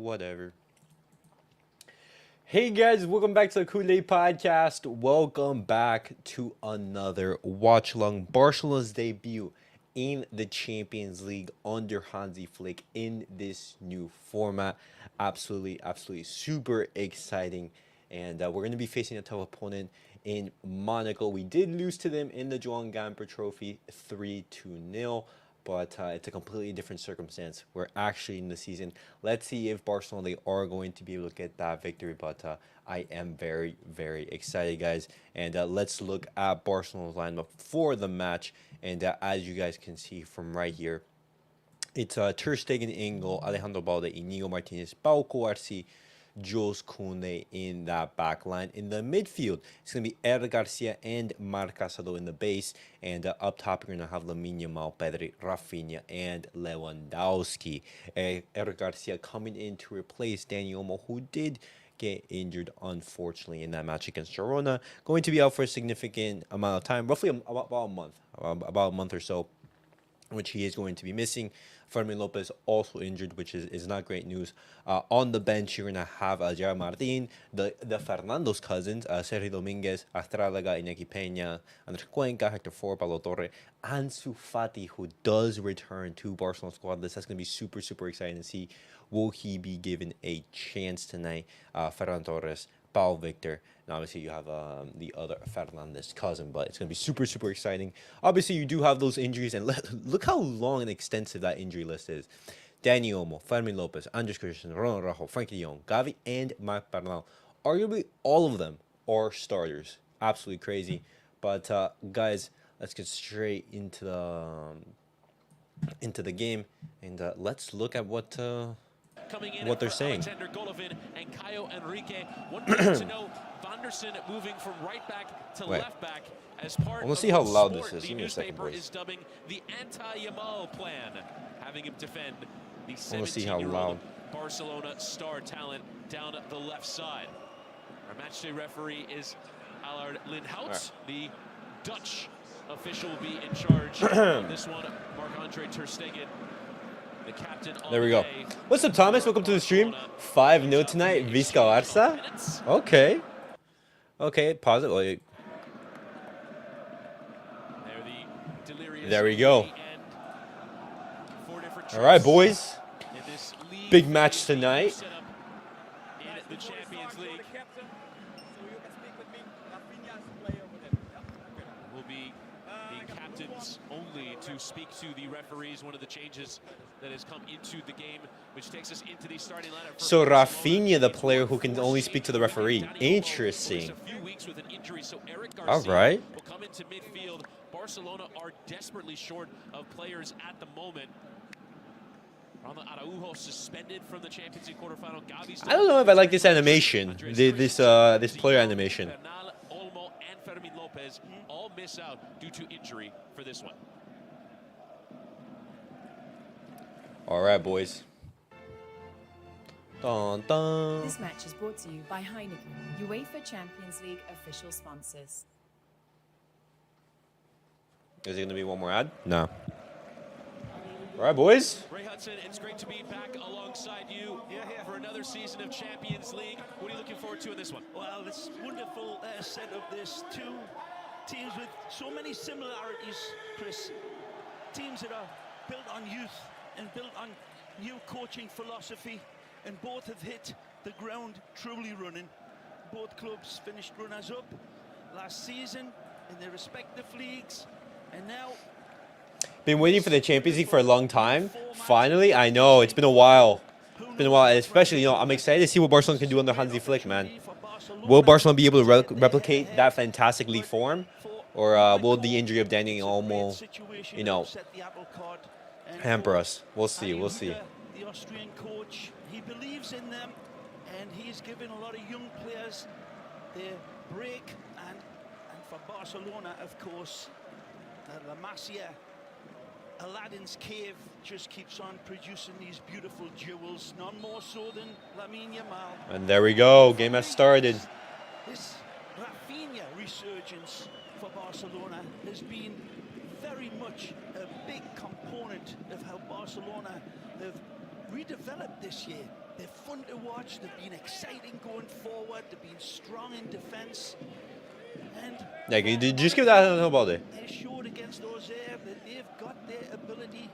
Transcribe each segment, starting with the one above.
whatever. Hey guys, welcome back to the CulePodcast. Welcome back to another Watchalong. Barcelona's debut in the Champions League under Hansi Flick in this new format. Absolutely super exciting. And we're going to be facing a tough opponent in Monaco. We did lose to them in the Joan Gamper Trophy 3-0. But it's a completely different circumstance. We're actually in the season. Let's see if Barcelona, they are going to be able to get that victory. But I am very excited, guys. And let's look at Barcelona's lineup for the match. And as you guys can see from right here, it's Ter Stegen in goal, Alejandro Balde, Inigo Martinez, Pau Cubarsi, Jules Kounde in that back line. In the midfield, it's going to be Eric Garcia and Marc Casado in the base. And up top, you're going to have Yamal, Pedri, Raphinha, and Lewandowski. Eric Garcia coming in to replace Dani Olmo, who did get injured, unfortunately, in that match against Girona. Going to be out for a significant amount of time, roughly about a month or so, which he is going to be missing. Fermin Lopez also injured, which is not great news. On the bench, you're going to have Gerard Martin, the Fernando's cousins, Sergio Dominguez, Astralaga, Iñaki Peña, Andrés Cuenca, Hector Ford, Pablo Torre, Ansu Fati, who does return to Barcelona squad list. That's going to be super exciting to see. Will he be given a chance tonight? Ferran Torres, Pau Victor, and obviously you have the other Fernandez cousin, but it's going to be super exciting. Obviously, you do have those injuries, and look how long and extensive that injury list is. Dani Olmo, Fermin Lopez, Andres Christensen, Ronald Araujo, Frankie de Jong, Gavi, and Marc Bernal. Arguably, all of them are starters. Absolutely crazy. But, guys, let's get straight into the game, and let's look at what they're saying. Alexander Golovin and Caio Henrique. One thing to know, Vanderson moving from right back to left back as part of see how loud sport, this is. The newspaper is dubbing the anti-Yamal plan, having him defend the 17-year-old Barcelona star talent down the left side. Our matchday referee is Allard Lindhout. The Dutch official will be in charge of this one. Marc-Andre Ter Stegen, the captain. There we go. What's up, Thomas? Welcome to the stream. 5-0 tonight. VISCA BARCA. Okay. Pause it. There we go. All right, boys. Big match tonight. In the Champions League. Will be the captains only to speak to the referees. One of the changes that has come into the game, which takes us into the starting lineup. So Raphinha, the player who can only speak to the referee. Interesting. All right. Will come into midfield. Barcelona are desperately short of players at the moment. Ronald Araujo suspended from the Champions League quarterfinal. I don't know if I like this animation. This player animation. Bernal, Olmo, and Fermin Lopez all miss out due to injury for this one. All right, boys. Dun, dun. This match is brought to you by Heineken, UEFA Champions League official sponsors. Is it going to be one more ad? No. All right, boys. Ray Hudson, it's great to be back alongside you for another season of Champions League. What are you looking forward to in this one? Well, it's wonderful setup. There's two teams with so many similarities, Chris. Teams that are built on youth and built on new coaching philosophy, and both have hit the ground truly running. Both clubs finished runners-up last season in their respective leagues, and now been waiting for the Champions League for a long time. Finally, I know it's been a while. Especially, I'm excited to see what Barcelona can do under Hansi Flick, man. Will Barcelona be able to replicate that fantastic league form, or will the injury of Dani Olmo, hamper us? We'll see. The Austrian coach, he believes in them, and he's given a lot of young players their break. And for Barcelona, of course, La Masia, Aladdin's cave, just keeps on producing these beautiful jewels, none more so than Lamine Yamal. And there we go, game has started. This Raphinha resurgence for Barcelona has been very much a big component of how Barcelona have redeveloped this year. They're fun to watch. They've been exciting going forward. They've been strong in defence. And Yeah, can you just give that a body. they showed against those there that they've got their ability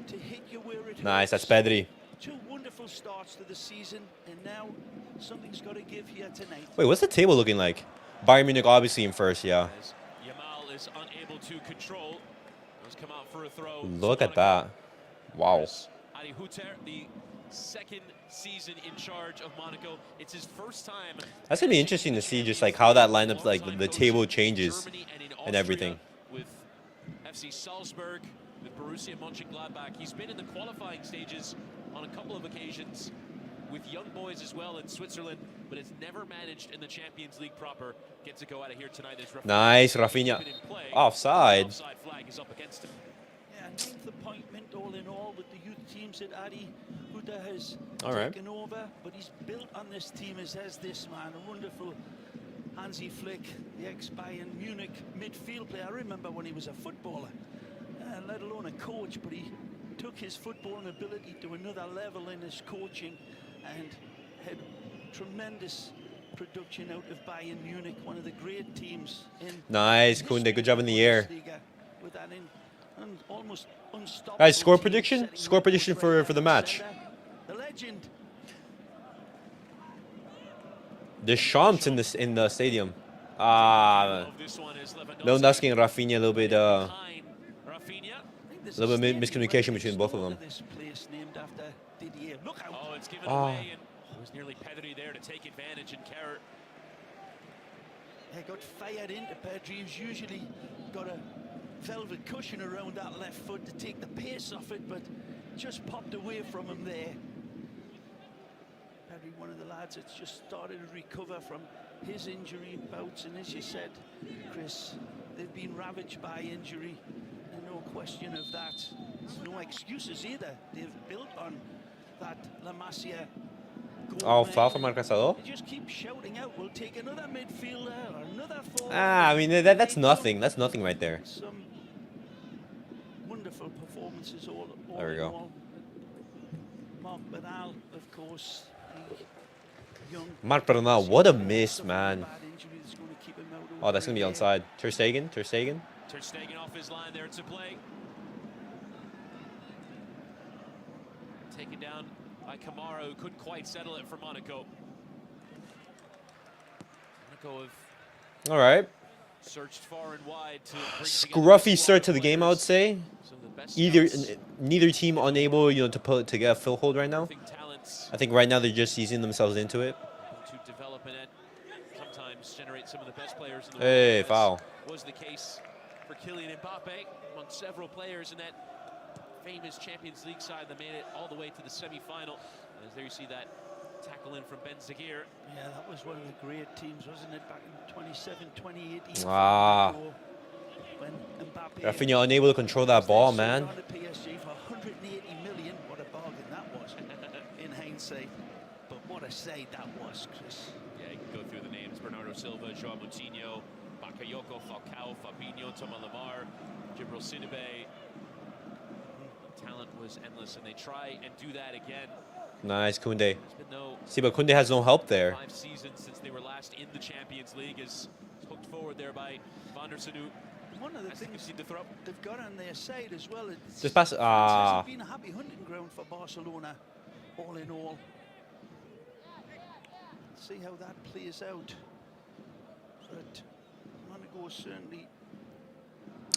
to hit you where it Nice, that's hurts. Pedri. 2 wonderful starts to the season, and now something's got to give here tonight. Wait, what's the table looking like? Bayern Munich obviously in first, yeah. As Yamal is unable to control. Those come out for a throw. Look at that. Wow. Ali Hutter, the second season in charge of Monaco. It's his first time. That's gonna be interesting to see just like how that lineup, like the table changes and everything. With FC Salzburg, with Borussia Mönchengladbach. He's been in the qualifying stages on a couple of occasions with young boys as well in Switzerland, but has never managed in the Champions League proper. Gets to go out of here tonight. Nice, Raphinha. Offside. Offside flag is up against him. Yeah, 9th appointment all in all with the youth teams that Adi Hutter has taken over, but he's built on this team as this man, a wonderful Hansi Flick, the ex-Bayern Munich midfield player. I remember when he was a footballer, let alone a coach, but he took his footballing ability to another level in his coaching and had tremendous production out of Bayern Munich, one of the great teams in Nice, Kounde, good job in the air. with that almost unstoppable. Guys, score team prediction? setting Score up prediction for the match. The legend. Deschamps in the stadium. Lewandowski and Raphinha, a little bit miscommunication between both of them. This place named after Didier. Look out. Oh, it's given away, and it was nearly Pedri there to take advantage and carry. He got fired into Pedri, who's usually got a velvet cushion around that left foot to take the pace off it, but just popped away from him there. Pedri, one of the lads that's just started to recover from his injury bouts, and as you said, Chris, they've been ravaged by injury, and no question of that. There's no excuses either. They've built on that La Masia. Oh, foul from Marcasador? They just keep shouting out, we'll take another midfielder or another forward. I mean, that's nothing. That's nothing right there. Some wonderful performances all There we in go. all. Marc Bernal, of course, the young... Marc Bernal, what a miss, man. bad injury that's going to keep him out Oh, that's over gonna be a year. onside. Ter Stegen. Ter Stegen off his line there to play. Taken down by Kamara, who couldn't quite settle it for Monaco. Monaco have All right. searched far and wide to bring Scruffy start to the game, I would say. Some of the best Either scouts, neither team unable, to get a foothold right now. talents I think right now they're just easing themselves into it. to develop in it. Sometimes generate some of the best players in the Hey, world. foul. As was the case for Kylian Mbappe among several players in that famous Champions League side that made it all the way to the semi-final. And as there you see that tackle in from Ben Zaghir. Yeah, that was one of the great teams, wasn't it, back in 2018. Ah. When Mbappe Raphinha unable to control that ball, man. sold on to PSG for 180 million. What a bargain that was in hindsight. But what a side that was, Chris. Yeah, you can go through the names. Bernardo Silva, Joao Moutinho, Bakayoko, Falcao, Fabinho, Thomas Lemar, Djibril Sidibe. Talent was endless, and they try and do that again. Nice, Kounde. There's been no See, but Kounde has no help there. 5 seasons since they were last in the Champions League, is hooked forward there by Van der Sar. One of the As they things concede the throw. they've got on their side as well. It's, Just pass. France Ah. hasn't been a happy hunting ground for Barcelona, all in all. See how that plays out. But Monaco certainly.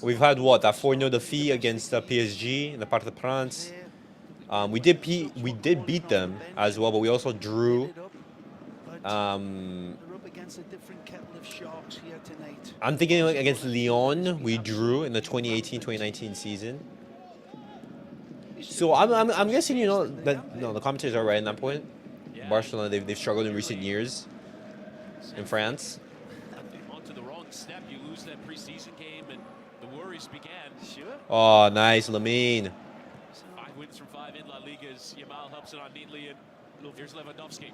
We've had what, that 4-0 defeat against PSG in the Parc des Princes. We did beat them as well, but we also drew. They're up against a different kettle of sharks here tonight. I'm thinking against Lyon, we drew in the 2018-2019 season. So I'm guessing that the commentators are right in that point. Yeah. Barcelona, they've struggled in recent years in France. Onto the wrong step, you lose that preseason game, and the worries began. Sure. Oh, nice, Lamine. 5 wins from 5 in La Liga as Yamal helps it on neatly, and here's Lewandowski.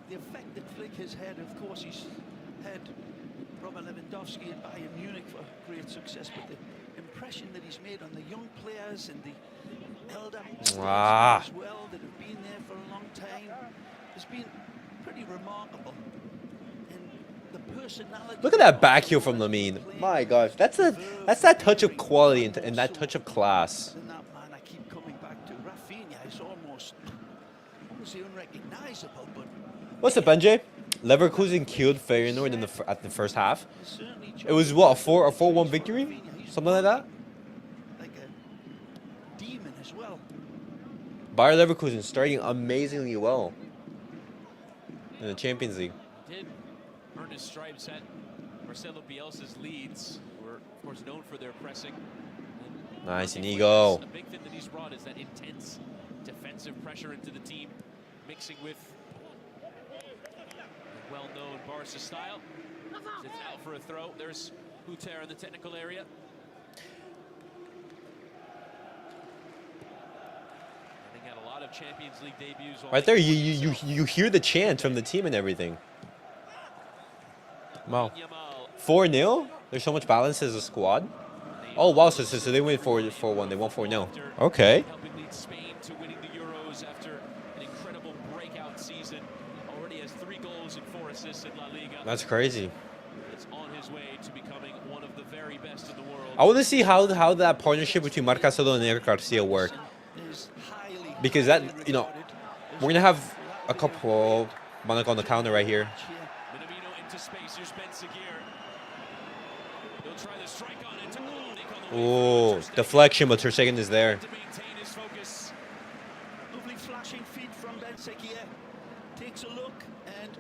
The effect that Flick has had, of course, he's had Robert Lewandowski at Bayern Munich for great success, but the impression that he's made on the young players and the elder Ah. as well that have been there for a long time. It's been pretty remarkable. And the personality. Look at that back heel from Lamine. My gosh, that's that touch of quality and that touch of class. And that man I keep coming back to, raphinha, is almost unrecognizable. But What's up, NJ? Leverkusen killed Feyenoord in at the first half. It was what, a 4-1 victory, something like that. Like a demon as well. Bayer Leverkusen starting amazingly well in the Champions League. Did earn his stripes at Marcelo Bielsa's Leeds, who are of course known for their pressing. Nice, Inigo. A big thing that he's brought is that intense defensive pressure into the team, mixing with the well-known Barca style. It's out for a throw. There's Hutter in the technical area. Having had a lot of Champions League debuts. Right there, you hear the chant from the team and everything. Wow. Yamal. 4-0? There's so much balance as a squad. Oh wow, so they win 4-1. They won 4-0. Okay. Helping lead Spain to winning the Euros after an incredible breakout season. Already has 3 goals and 4 assists in La Liga. That's crazy. It's on his way to becoming one of the very best in the world. I want to see how that partnership between Marcelo and Eric Garcia work. Because that, you know, we're gonna have a couple Monaco on the counter right here. Minamino into space. Here's Ben Seguir. He'll try the strike on it to Monaco. Oh, deflection, but Ter Stegen is there. To maintain his focus. Lovely flashing feet from Ben Seguir. Takes a look and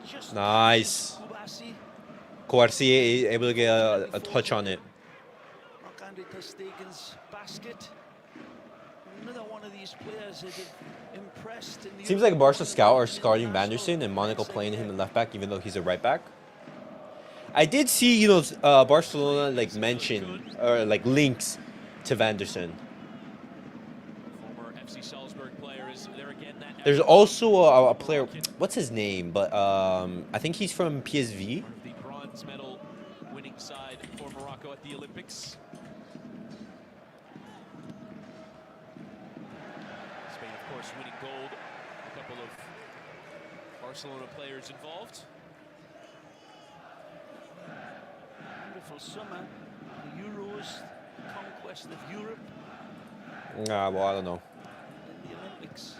just Nice. cubarsi. Cubarsi able to get a touch on it. Marc-Andre Ter Stegen's basket. Another one of these players that have impressed. In the Seems like Barca scout are scouting Vanderson and Monaco playing him in left back, even though he's a right back. I did see, you know, Barcelona like mention or like links to Vanderson. Former FC Salzburg player is there again. There's also a player. What's his name? But I think he's from PSV. The bronze medal winning side for Morocco at the Olympics. Spain, of course, winning gold. A couple of Barcelona players involved. Wonderful summer. The Euros, conquest of Europe, Well, I don't know. and the Olympics.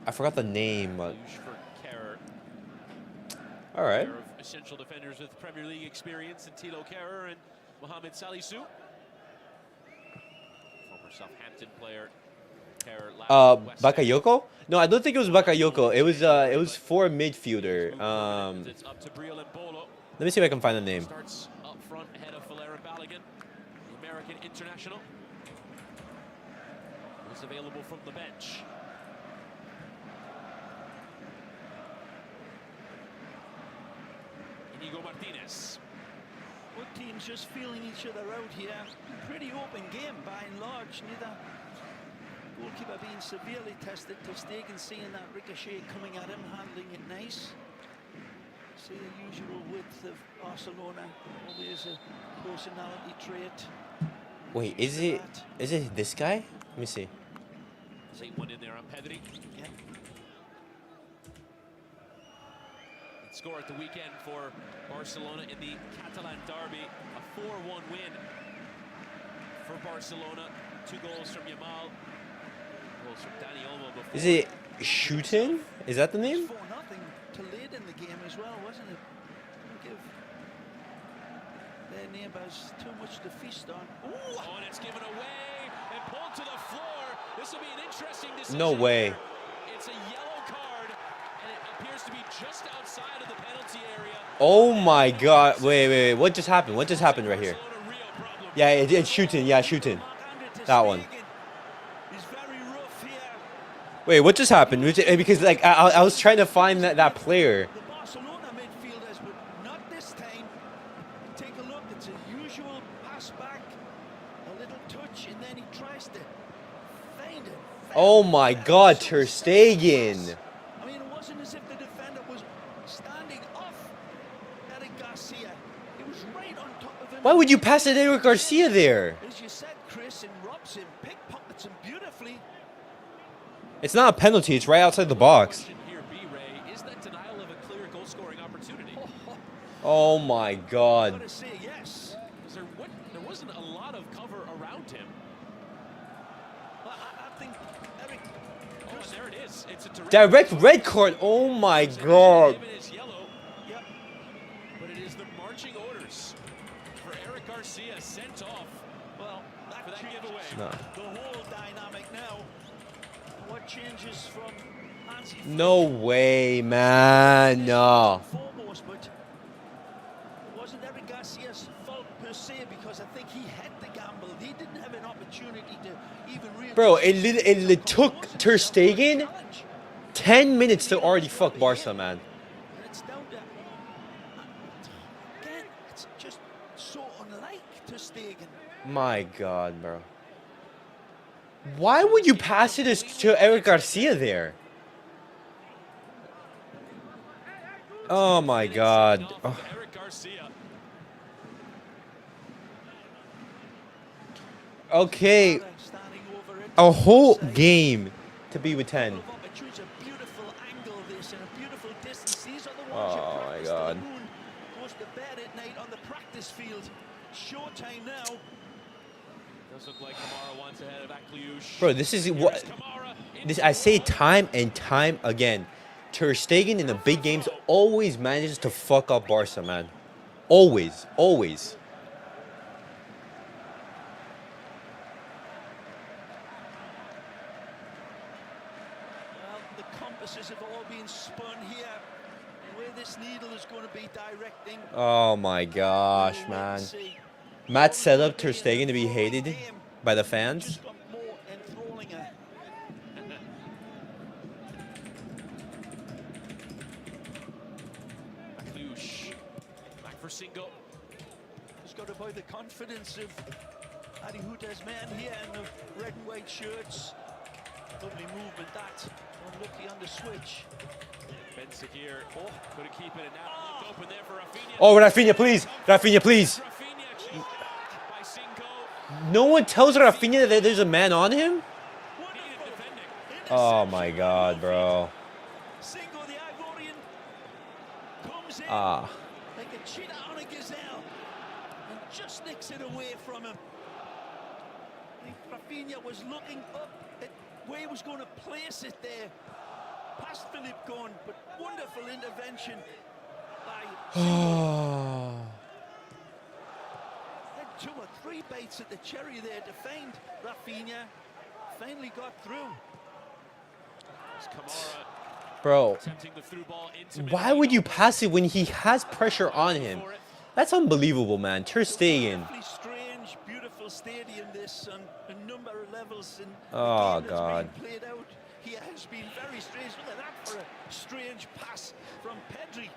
I forgot the name. But Luge for Kerr. all right. Pair of essential defenders with Premier League experience, and Thilo Kehrer and Mohamed Salisu. Former Southampton player. Kehrer last West Ham. Bakayoko? No, I don't think it was Bakayoko. It was for midfielder. It's up to Briel and Bolo. Let me see if I can find the name. Starts up front ahead of Valera Balogun, the American international. Was available from the bench. Inigo Martinez. Both teams just feeling each other out here. Pretty open game by and large. Neither goalkeeper being severely tested. Ter Stegen seeing that ricochet coming at him, handling it nice. See the usual width of Barcelona. Always a personality trait. Wait, is it this guy? Let me see. There's one in there on Pedri. Yeah. Score at the weekend for Barcelona in the Catalan derby. A 4-1 win for Barcelona. 2 goals from Yamal. Goals from Dani Olmo before. Is it Shooting? Is that the name? 4-0 to lead in the game as well, wasn't it? Don't give their neighbours too much to feast on. Ooh. Oh, and it's given away and pulled to the floor. This will be an interesting decision. No way. It's a yellow card, and it appears to be just outside of the penalty area. Oh my God! Wait! What just happened? What just happened right here? Barcelona, real problem. Yeah, it's Shooting. Yeah, Shooting. Marc-Andre Ter That one. Stegen is very rough here. Wait, what just happened? Because like I was trying to find that player. The Barcelona midfielders, but not this time. Take a look, it's a usual pass back, a little touch, and then he tries to find it. Oh my God, Ter Stegen. I mean, it wasn't as if the defender was standing off Eric Garcia. He was right on top of him. Why would you pass it to Eric Garcia there? As you said, Chris, and Robson picked It's not a penalty. It's right outside the box. Here, B-Ray, is that denial of a clear goal-scoring opportunity? Oh my God. Gotta say yes. There wasn't a lot of cover around him. Well, I think Eric. Oh, and there it is. It's a Direct red card. Oh my God. It is yellow. Yep. But it is the marching orders for Eric Garcia sent off. Well, For that changes giveaway. No. the whole dynamic now. What changes from Hansi Flick? No way, man. No. Foremost, but it wasn't Eric Garcia's fault per se because I think he had the gamble. He didn't have an opportunity to even really. Bro, it took Ter Stegen 10 minutes to already fuck Barca, man. It's down to again. It's just so unlike Ter Stegen. My God, bro. Why would you pass it to Eric Garcia there? Oh my God. Oh. Eric Garcia. Okay, Standing over it. a whole game to be with 10. Choose a beautiful angle this and a beautiful distance. These are the ones Oh, you my practice. God. The moon goes to bed at night on the practice field. Showtime now. Does look like Kamara wants ahead of Akliush. Bro, this is what this I say time and time again. Ter Stegen in the big games always manages to fuck up Barca, man. Always, always. Well, the compasses have all been spun here. And where this needle is going to be directing. Oh my gosh, we'll wait man. and see. Matt set up Ter Stegen to be hated by the fans. Just got more enthralling. Akliush. Back for Singo. He's got about the confidence of Adi Huta's men here in the red and white shirts. Lovely movement that. Unlucky on the switch. Ben Seguir. Oh, couldn't keep it. And now looked open there for Raphinha. Oh, Raphinha, please. Raphinha, please. Raphinha checked by Singo. No one tells Raphinha that there's a man on him? Needed defending. Oh my God, bro. Singo, the Ivorian, comes in Ah. like a cheetah on a gazelle and just nicks it away from him. I think Raphinha was looking up at where he was going to place it there. Past Philippe Gone, but wonderful intervention by Oh. had 2 or 3 bites at the cherry there to find Raphinha. Finally got through. It's Kamara Bro, attempting the through ball into why would you pass it when he has pressure on him? That's unbelievable, man. Ter Stegen. Awfully strange, beautiful stadium this on a number of levels. And the Oh, game that's God. being played out here has been very strange. Look at that for a strange pass from Pedri.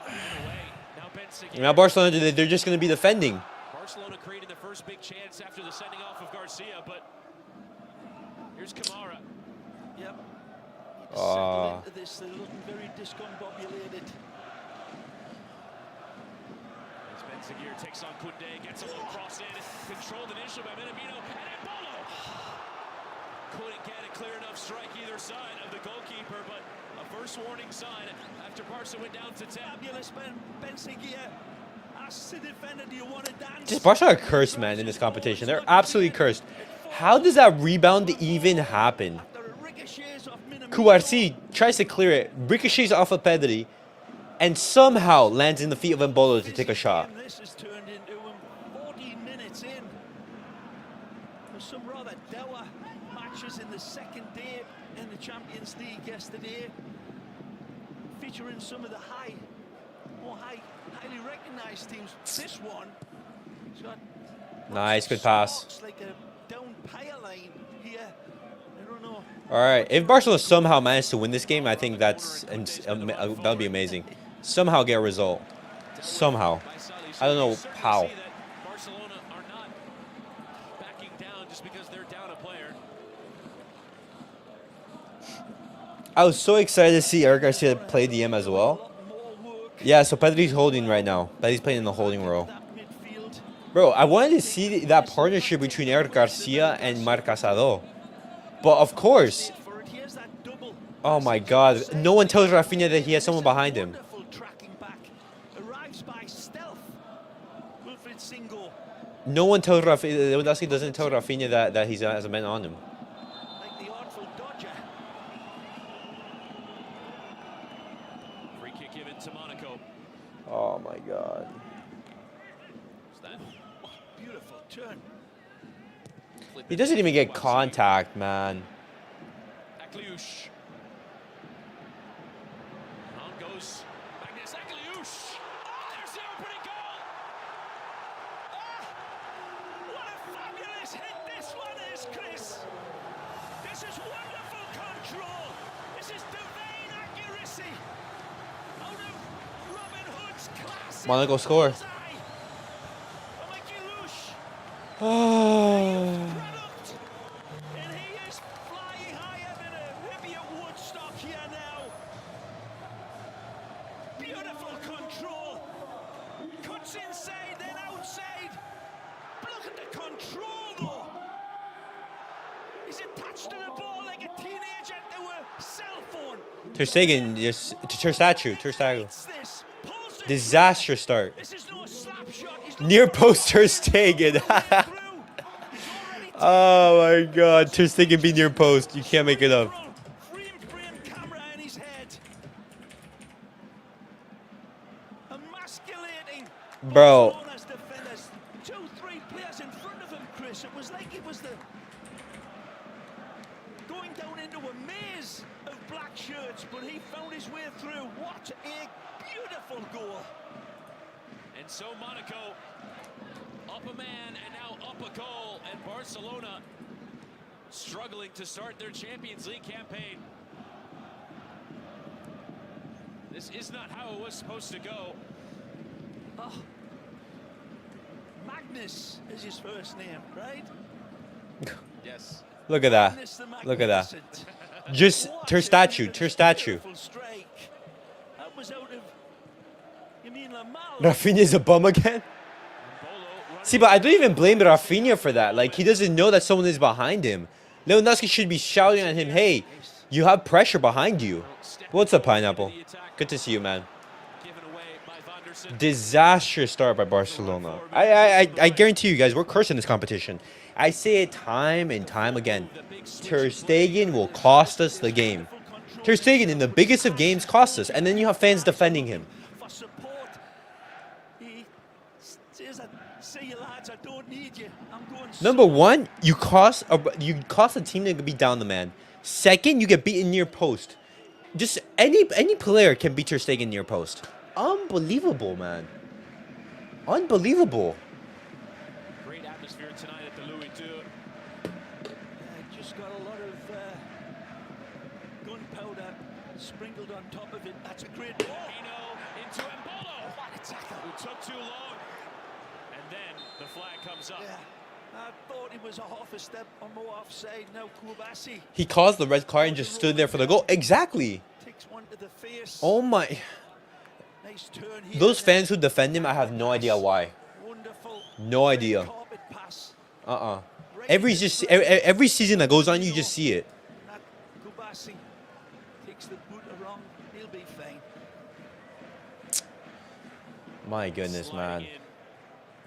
away. Now Ben Seguir. Now Barcelona, they're just going to be defending. Barcelona created the first big chance after the sending off of Garcia, but here's Kamara. Yep. Need to Ah. settle into this. They're looking very discombobulated. As Ben Seguir takes on Kounde, gets a little cross in, controlled initially by Minamino, and Embolo couldn't get a clear enough strike either side of the goalkeeper, but a first warning sign after Barca went down to 10. Fabulous Ben Seguir asks the defender, do you want to dance? Just Barca are cursed, man, in this competition. They're absolutely cursed. How does that rebound even happen? After it ricochets off Minamino. Cubarsi tries to clear it, ricochets off of Pedri, and somehow lands in the feet of Embolo to take a shot. This has turned into 14 minutes in. There's some rather dour matches in the second day in the Champions League yesterday, featuring some of the highly recognized teams. This one, it's got Nice, good pass. sparks like a down power line here. I don't know. All right, if Barcelona somehow managed to win this game, I think that'll be amazing. Somehow get a result. Somehow. I don't know how. Barcelona are not backing down just because they're down a player. I was so excited to see Eric Garcia play DM as well. More work. Yeah, so Pedri's holding right now. Pedri's playing in the holding role. That midfield. Bro, I wanted to see that partnership between Eric Garcia and Marc Casado. But of course, For it, here's that Oh my God! No one tells Raphinha that he has someone behind him. Wonderful tracking back. Arrives by stealth. Wilfried Singo. No one tells Raphinha. Lewandowski doesn't tell Raphinha that he has a man on him. Like the artful dodger. Free kick given to Monaco. Oh my God! Oh, beautiful turn. He doesn't even get contact, man. Akliush. On goes Magnus Akliush. Oh, there's the opening goal. Ah, what a fabulous hit this one is, Chris. This is wonderful control. This is divine accuracy. Out of Robin Hood's class. Monaco score. Oh. And he is flying higher than a hippie at Woodstock here now. Beautiful control. Cuts inside, then outside. Look at the control, though. He's attached to the ball like a teenager to a cell phone. Ter Stegen, just Ter Stegen. It's this. Pulls it. Disaster start. This is no slap shot. He's Near post Ter Stegen. Oh my God, Ter Stegen be near post. You can't make it up. Frame camera in his head. Emasculating. Bro. Barcelona's defenders. 2-3 players in front of him, Chris. It was like it was the going down into a maze of black shirts, but he found his way through. What a beautiful goal. And so Monaco up a man and now up a goal, and Barcelona struggling to start their Champions League campaign. This is not how it was supposed to go. Oh. Magnus is his first name, right? Yes. Look at that. Magnus the Look at that. Magnificent. Just Ter statue. Beautiful strike. That was out of, you mean Yamal? Raphinha's a bum again? See, but I don't even blame Raphinha for that. Like, he doesn't know that someone is behind him. Lewandowski should be shouting at him, hey, you have pressure behind you. What's up, Pineapple? Good to see you, man. Disaster start by Barcelona. I guarantee you guys, we're cursing this competition. I say it time and time again. Ter Stegen will cost us the game. Ter Stegen, in the biggest of games, costs us. And then you have fans defending him. For support. He says, see you lads, I don't need you. I'm going Number one, you cost a team that could be down the man. Second, you get beaten near post. Just any player can beat Ter Stegen near post. Unbelievable, man. Unbelievable. Great atmosphere tonight at the Louis II. Just got a lot of gunpowder sprinkled on top of it. That's a great ball. Into Embolo. What a tackle. Who took too long. And then the flag comes up. Yeah. I thought it was a half a step or more offside. Now Cubarsi He caused the red card and just stood there for the goal. Exactly. takes one to the face. Oh my. Nice turn here. Those fans who defend him, I have no idea why. Wonderful. No idea. Carpet pass. Every season that goes on, you just see it. Not Cubarsi takes the boot around. He'll be fine. My goodness, man.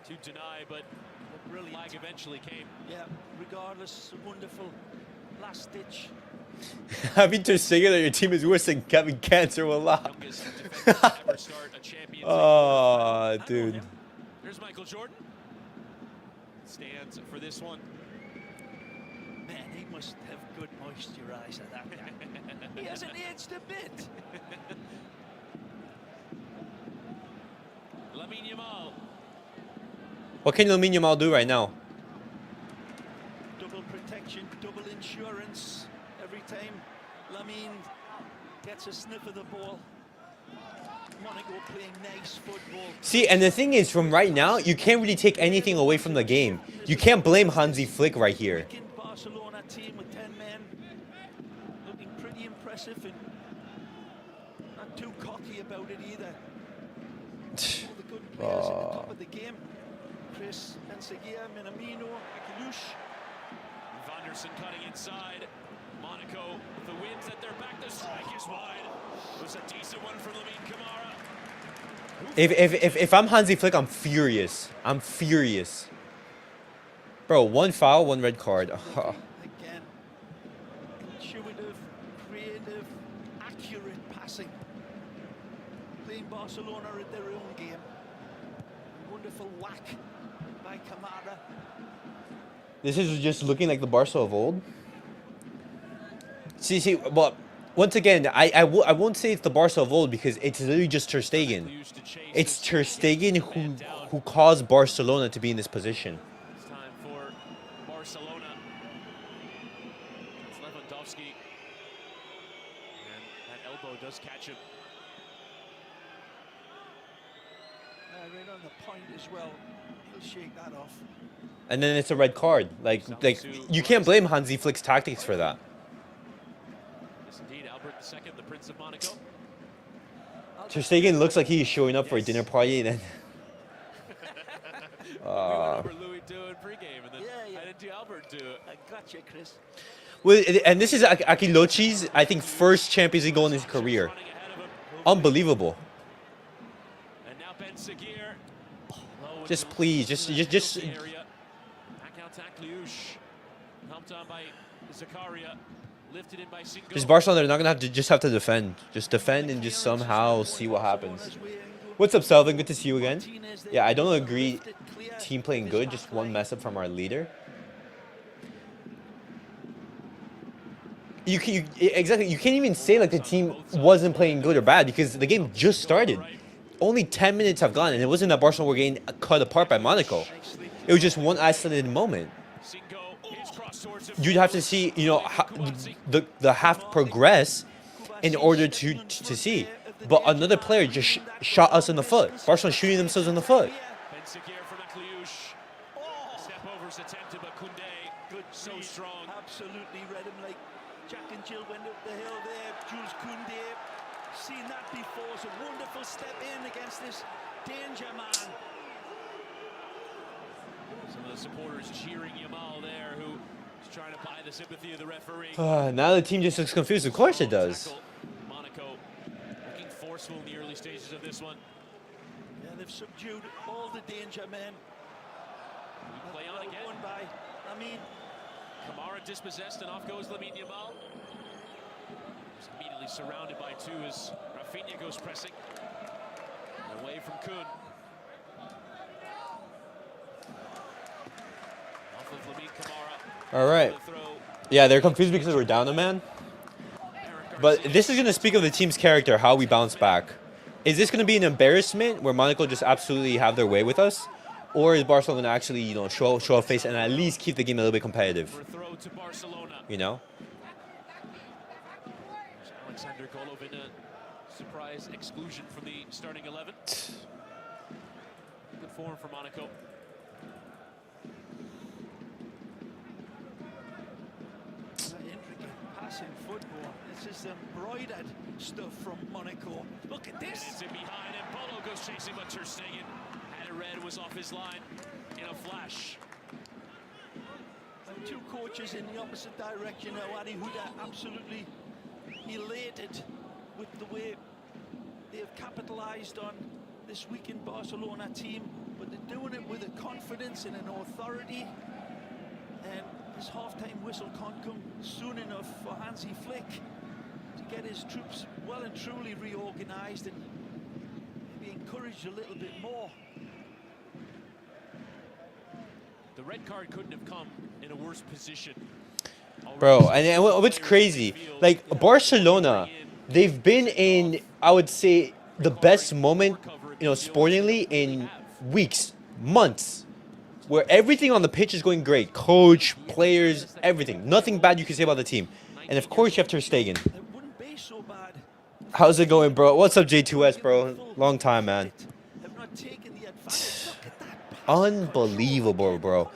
To deny, but the flag eventually came. Yeah, regardless, wonderful last ditch. Having to say that your team is worse than Kevin Cancer will laugh. Youngest defender to ever start a Champions League. Oh, dude. There's Michael Jordan. Stands for this one. Man, he must have good moisturizer, that guy. He hasn't aged a bit. Lamine Yamal. What can Lamine Yamal do right now? Double protection, double insurance. Every time Lamine gets a sniff of the ball. Monaco playing nice football. See, and the thing is, from right now, you can't really take anything away from the game. You can't blame Hansi Flick right here. Barcelona team with 10 men. Looking pretty impressive and not too cocky about it either. All the good players at the top of the game. Chris, Enseguia, Minamino, Akalush. Vanderson cutting inside. Monaco with the wins at their back. The strike. Cross wide. It was a decent one from Lamine Camara. If I'm Hansi Flick, I'm furious. I'm furious. Bro, one foul, one red card. Again, intuitive, creative, accurate passing. Playing Barcelona at their own game. Wonderful whack by Camara. This is just looking like the Barca of old. See, well, once again, I won't say it's the Barca of old because it's literally just Ter Stegen. It's Ter Stegen who caused Barcelona to be in this position. It's time for Barcelona. It's Lewandowski. And that elbow does catch him. Right on the point as well. He'll shake that off. And then it's a red card. Like you can't blame Hansi Flick's tactics for that. Yes, indeed, Albert II, the Prince of Monaco. Ter Stegen looks like he's showing up for a dinner party and then. Albert Louis do it pregame, and then how did Albert do it? I got you, Chris. Well, and this is Akilochi's, I think, first Champions League goal in his career. Unbelievable. And now Ben Seguir. Just please, just. Back out to Akliouche. Helped on by Zakaria. Lifted in by Singo. Just Barcelona, they're not gonna have to defend. Just defend and just somehow see what happens. What's up, Selvin? Good to see you again. Yeah, I don't agree. Team playing good, just one mess up from our leader. You can't even say like the team wasn't playing good or bad because the game just started. Only 10 minutes have gone, and it wasn't that Barcelona were getting cut apart by Monaco. It was just one isolated moment. You'd have to see, the half progress in order to see. But another player just shot us in the foot. Barcelona shooting themselves in the foot. Ben Seguir from Akliouche. Step overs attempted, but Kounde, good, so strong. Absolutely read him like Jack and Jill went up the hill there. Jules Kounde, seen that before. It's a wonderful step in against this danger man. Some of the supporters cheering Yamal there, who is trying to buy the sympathy of the referee. Now the team just looks confused. Of course it does. Monaco looking forceful in the early stages of this one. Yeah, they've subdued all the danger men. Play on again. Won by, Camara dispossessed, and off goes Lamine Yamal. He's immediately surrounded by two as raphinha goes pressing. And away from Kounde. Off of Lamine Camara. All right. Yeah, they're confused because we're down a man. But this is going to speak of the team's character, how we bounce back. Is this going to be an embarrassment where Monaco just absolutely have their way with us? Or is Barcelona going to actually, show a face and at least keep the game a little bit competitive? You know? Alexander Golovin, a surprise exclusion from the starting 11. Good form for Monaco. intricate passing football. This is embroidered stuff from Monaco. Look at this. It's in behind, and Bolo goes chasing, but Ter Stegen had it read, was off his line in a flash. And two coaches in the opposite direction now. Adi Huda absolutely elated with the way they have capitalized on this weakened Barcelona team, but they're doing it with a confidence and an authority. And this half-time whistle can't come soon enough for Hansi Flick to get his troops well and truly reorganized and maybe encouraged a little bit more. The red card couldn't have come in a worse position. Bro, and what's crazy, like Barcelona, they've been in, I would say, the best moment, sportingly in weeks, months, where everything on the pitch is going great. Coach, players, everything. Nothing bad you can say about the team. And of course you have Ter Stegen. It wouldn't be so bad. How's it going, bro? What's up, J2S, bro? Long time, man. Have not taken the advantage. Look at that pass. Unbelievable, bro.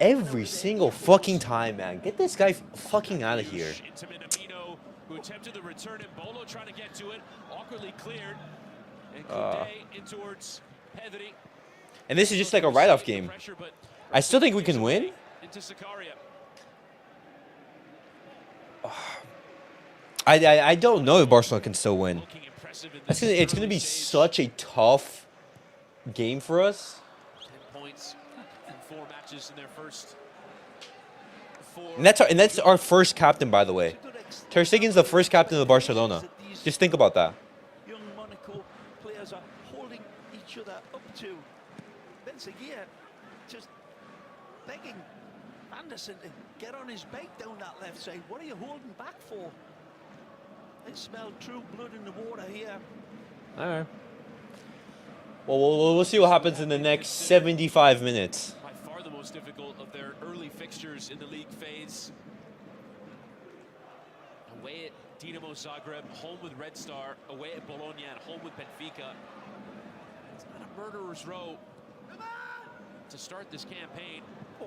Every single fucking time, man. Get this guy fucking out of here. Into Minamino, who attempted the return, and Bolo trying to get to it, awkwardly cleared, and Kounde in towards Pedri. And this is just like a write-off game. I still think we can win. Into Zakaria. I don't know if Barcelona can still win. Looking impressive in this It's gonna early be stage. such a tough game for us. 10 points in 4 matches in their first 4. And that's our first captain, by the way. Ter Stegen's the first captain of Barcelona. Just think about that. Young Monaco players are holding each other up to. Benseguir just begging Anderson to get on his bike down that left side. What are you holding back for? They smell true blood in the water here. All right. Well, we'll see what happens in the next 75 minutes. By far the most difficult of their early fixtures in the league phase. Away at Dinamo Zagreb, home with Red Star, away at Bologna, and home with Benfica. It's not a murderer's row to start this campaign. Oh,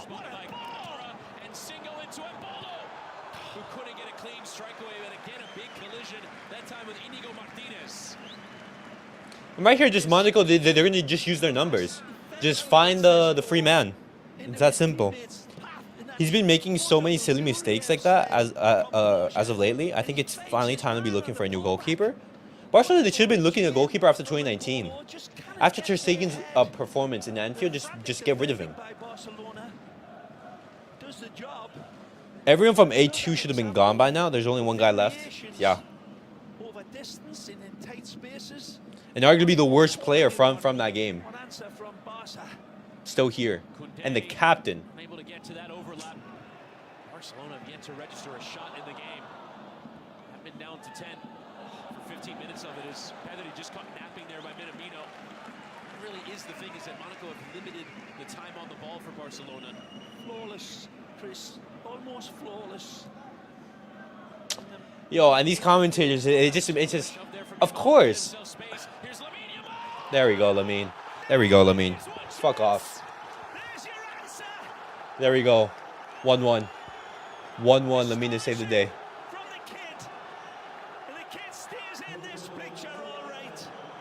what a ball! And single into Embolo, who couldn't get a clean strike away, but again a big collision, that time with Inigo Martinez. And right here, just Monaco, they're going to just use their numbers. Just find the free man. It's that simple. He's been making so many silly mistakes like that as of lately. I think it's finally time to be looking for a new goalkeeper. Barcelona, they should have been looking at a goalkeeper after 2019. After Ter Stegen's performance in Anfield, just get rid of him. Everyone from A2 should have been gone by now. There's only one guy left. Yeah. Over distance in tight spaces. And arguably the worst player from that game. One answer from Barca. Still here. And the captain. Unable to get to that overlap. Barcelona have yet to register a shot in the game. Have been down to 10 for 15 minutes of it as Pedri just caught napping there by Minamino. It really is the thing is that Monaco have limited the time on the ball for Barcelona. Flawless, Chris. Almost flawless. Yo, and these commentators, it's just, of course. There we go, Lamine. There we go, Lamine. Fuck off. There we go. 1-1. 1-1, Lamine to save the day.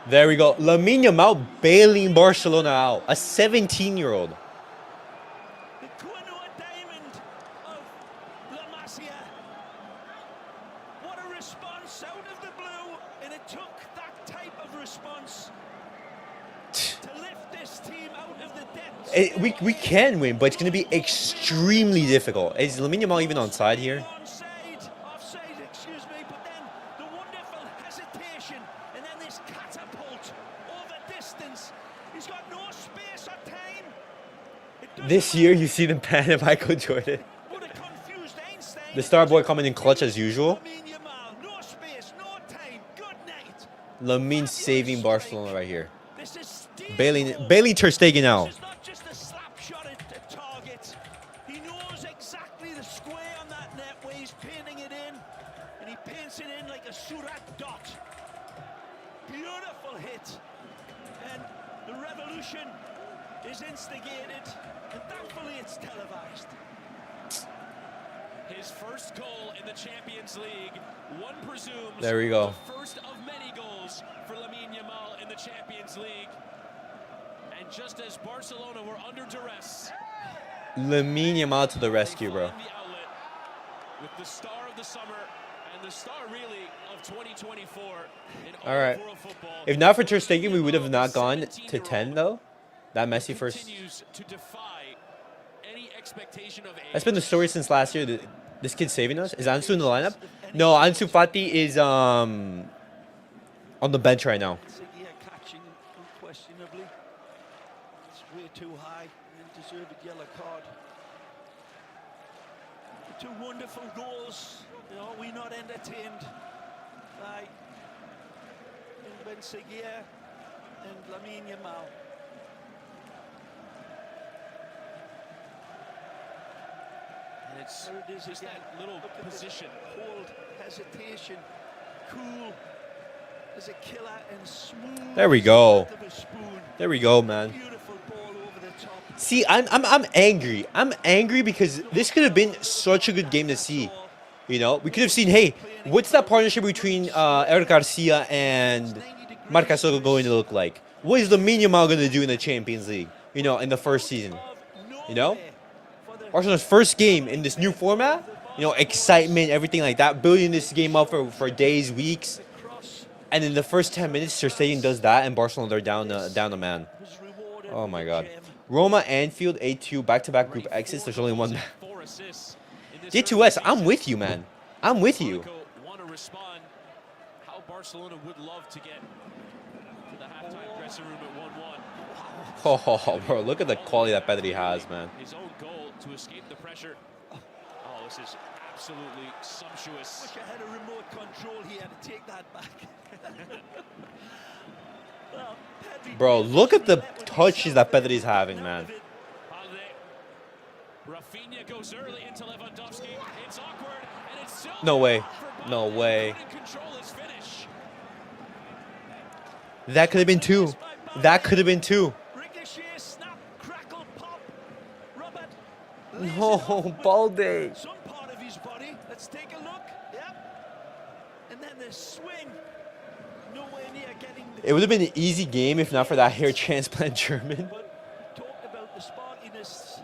There we go. Lamine Yamal bailing Barcelona out. A 17-year-old. What a response out of the blue, and it took that type of response to lift this team out of the depths. We can win, but it's going to be extremely difficult. Is Lamine Yamal even on side here? Offside, excuse me, but then the wonderful hesitation, and then this catapult over distance. He's got no space or time. This year, you see them pan Michael Jordan. What a confused Einstein. The star boy coming in clutch as usual. No space, no time. Good night. Lamine saving Barcelona right here. This is steel. Bailing Ter Stegen out. This is not just a slap shot at the target. He knows exactly the square on that net where he's painting it in, and he paints it in like a Surat dot. Beautiful hit, and the revolution is instigated, and thankfully it's televised. His first goal in the Champions League, one presumes There we go. the first of many goals for Lamine Yamal in the Champions League. And just as Barcelona were under duress, Lamine Yamal to the rescue, bro. they find the outlet with the star of the summer and the star really of 2024 in All right. world football. If not for Ter Stegen, we would have not gone to 10, though. That Messi first. Continues to defy any expectation of That's been the story since last year. This kid's saving us. Is Ansu in the lineup? No, Ansu Fati is on the bench right now. Seguir catching unquestionably. It's way too high and deserved a yellow card. Two wonderful goals. You know, we not entertained by Benseguir and Lamine Yamal. And it's There it is just again. that little Look at the position. Hold, hesitation, cool as a killer and smooth. There we as go. the breath of a spoon. There we go, man. Beautiful ball over the top. See, I'm angry. I'm angry because this could have been such a good game to see. You know, we could have seen, hey, what's that partnership between Eric Garcia and Marc Gasol going to look like? What is Lamine Yamal going to do in the Champions League? In the first season. You know? Barcelona's first game in this new format, excitement, everything like that, building this game up for days, weeks, Cross and in the first 10 minutes, Ter Stegen does that, and Barcelona they're down a man. was rewarded Oh with my a God. gem. Roma, Anfield, 8-2, back-to-back group Already exits. 4 There's only one. goals and 4 assists in this J2S, early I'm with season. you, man. I'm with you. Monaco want to respond. How Barcelona would love to get to the halftime dressing room at 1-1. Oh, bro, look at the quality that Pedri has, man. His own goal to escape the pressure. Oh, this is absolutely sumptuous. Wish I had a remote control here to take that back. Well, Pedri Bro, did look at the let with touches himself that there. Pedri's having, None man. of it. Raphinha goes early into Lewandowski. It's awkward, and it's still No way. for No Balde. way. Couldn't control his finish. That could have been 2. That could have been 2. Ricochet, snap, crackle, pop. Robert. No, Balde. Some part of his body. Let's take a look. Yep. And then the swing. Nowhere near getting the. It would have been an easy game if not for that hair transplant German. But talk about the sparkiness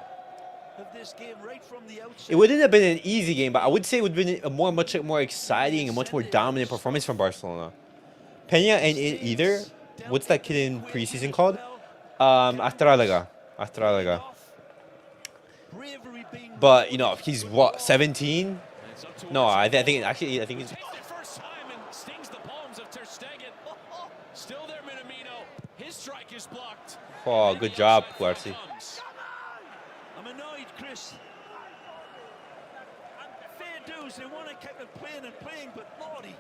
of this game right from the outset. It wouldn't have been an easy game, but I would say it would have been a much more exciting and much more dominant performance from Barcelona. Peña and either, what's that kid in preseason called? Astralega. Bravery being But he's what, 17? And it's up towards No, I him. think he's. Takes it first time and stings the palms of Ter Stegen. Still there, Minamino. His strike is blocked. Oh, And good the job, outside foul Cubarsi. comes. I'm annoyed, Chris. Fair dues, they want to keep it playing, but Lordy.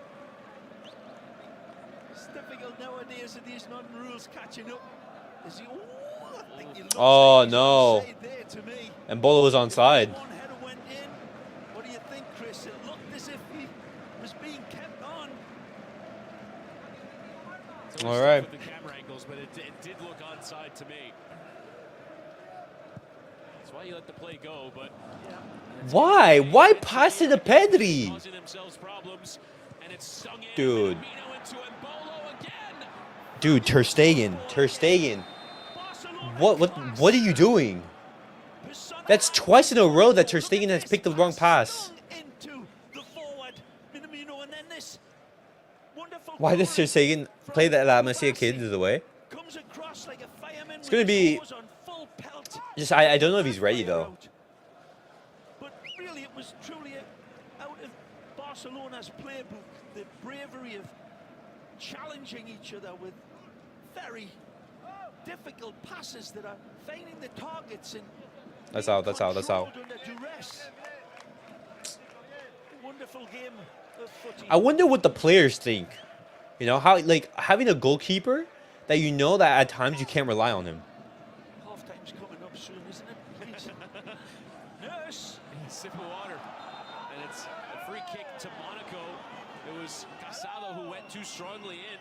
It's difficult nowadays with these modern rules catching up. Is he, I think he looks Oh, like he's no. offside there to me. And Bolo was onside. One header went in. What do you think, Chris? It looked as if he was being kept on. It's All always right. tough with the camera angles, but it did look onside to me. That's why you let the play go, but Why? Why pass it to Pedri? causing themselves problems, and it's stung in. Dude. Minamino into Embolo again. Dude, Ter Stegen. Barcelona What are you doing? That's twice in a row that Ter Stegen has picked the wrong pass. Into the forward. Minamino, and then this wonderful Why does Ter Stegen play that La Masia kid to the way? comes across like a fireman It's gonna be- with his hose on full pelt. Just I don't know if he's ready though. But really, it was truly out of Barcelona's playbook, the bravery of challenging each other with very difficult passes that are finding the targets and That's being out, that's out, that's out. controlled under duress. Wonderful game of footy. I wonder what the players think. How having a goalkeeper that that at times you can't rely on him. Half-time's coming up soon, isn't it? Please. Nurse. Sip of water, and it's a free kick to Monaco. It was Casado who went too strongly in.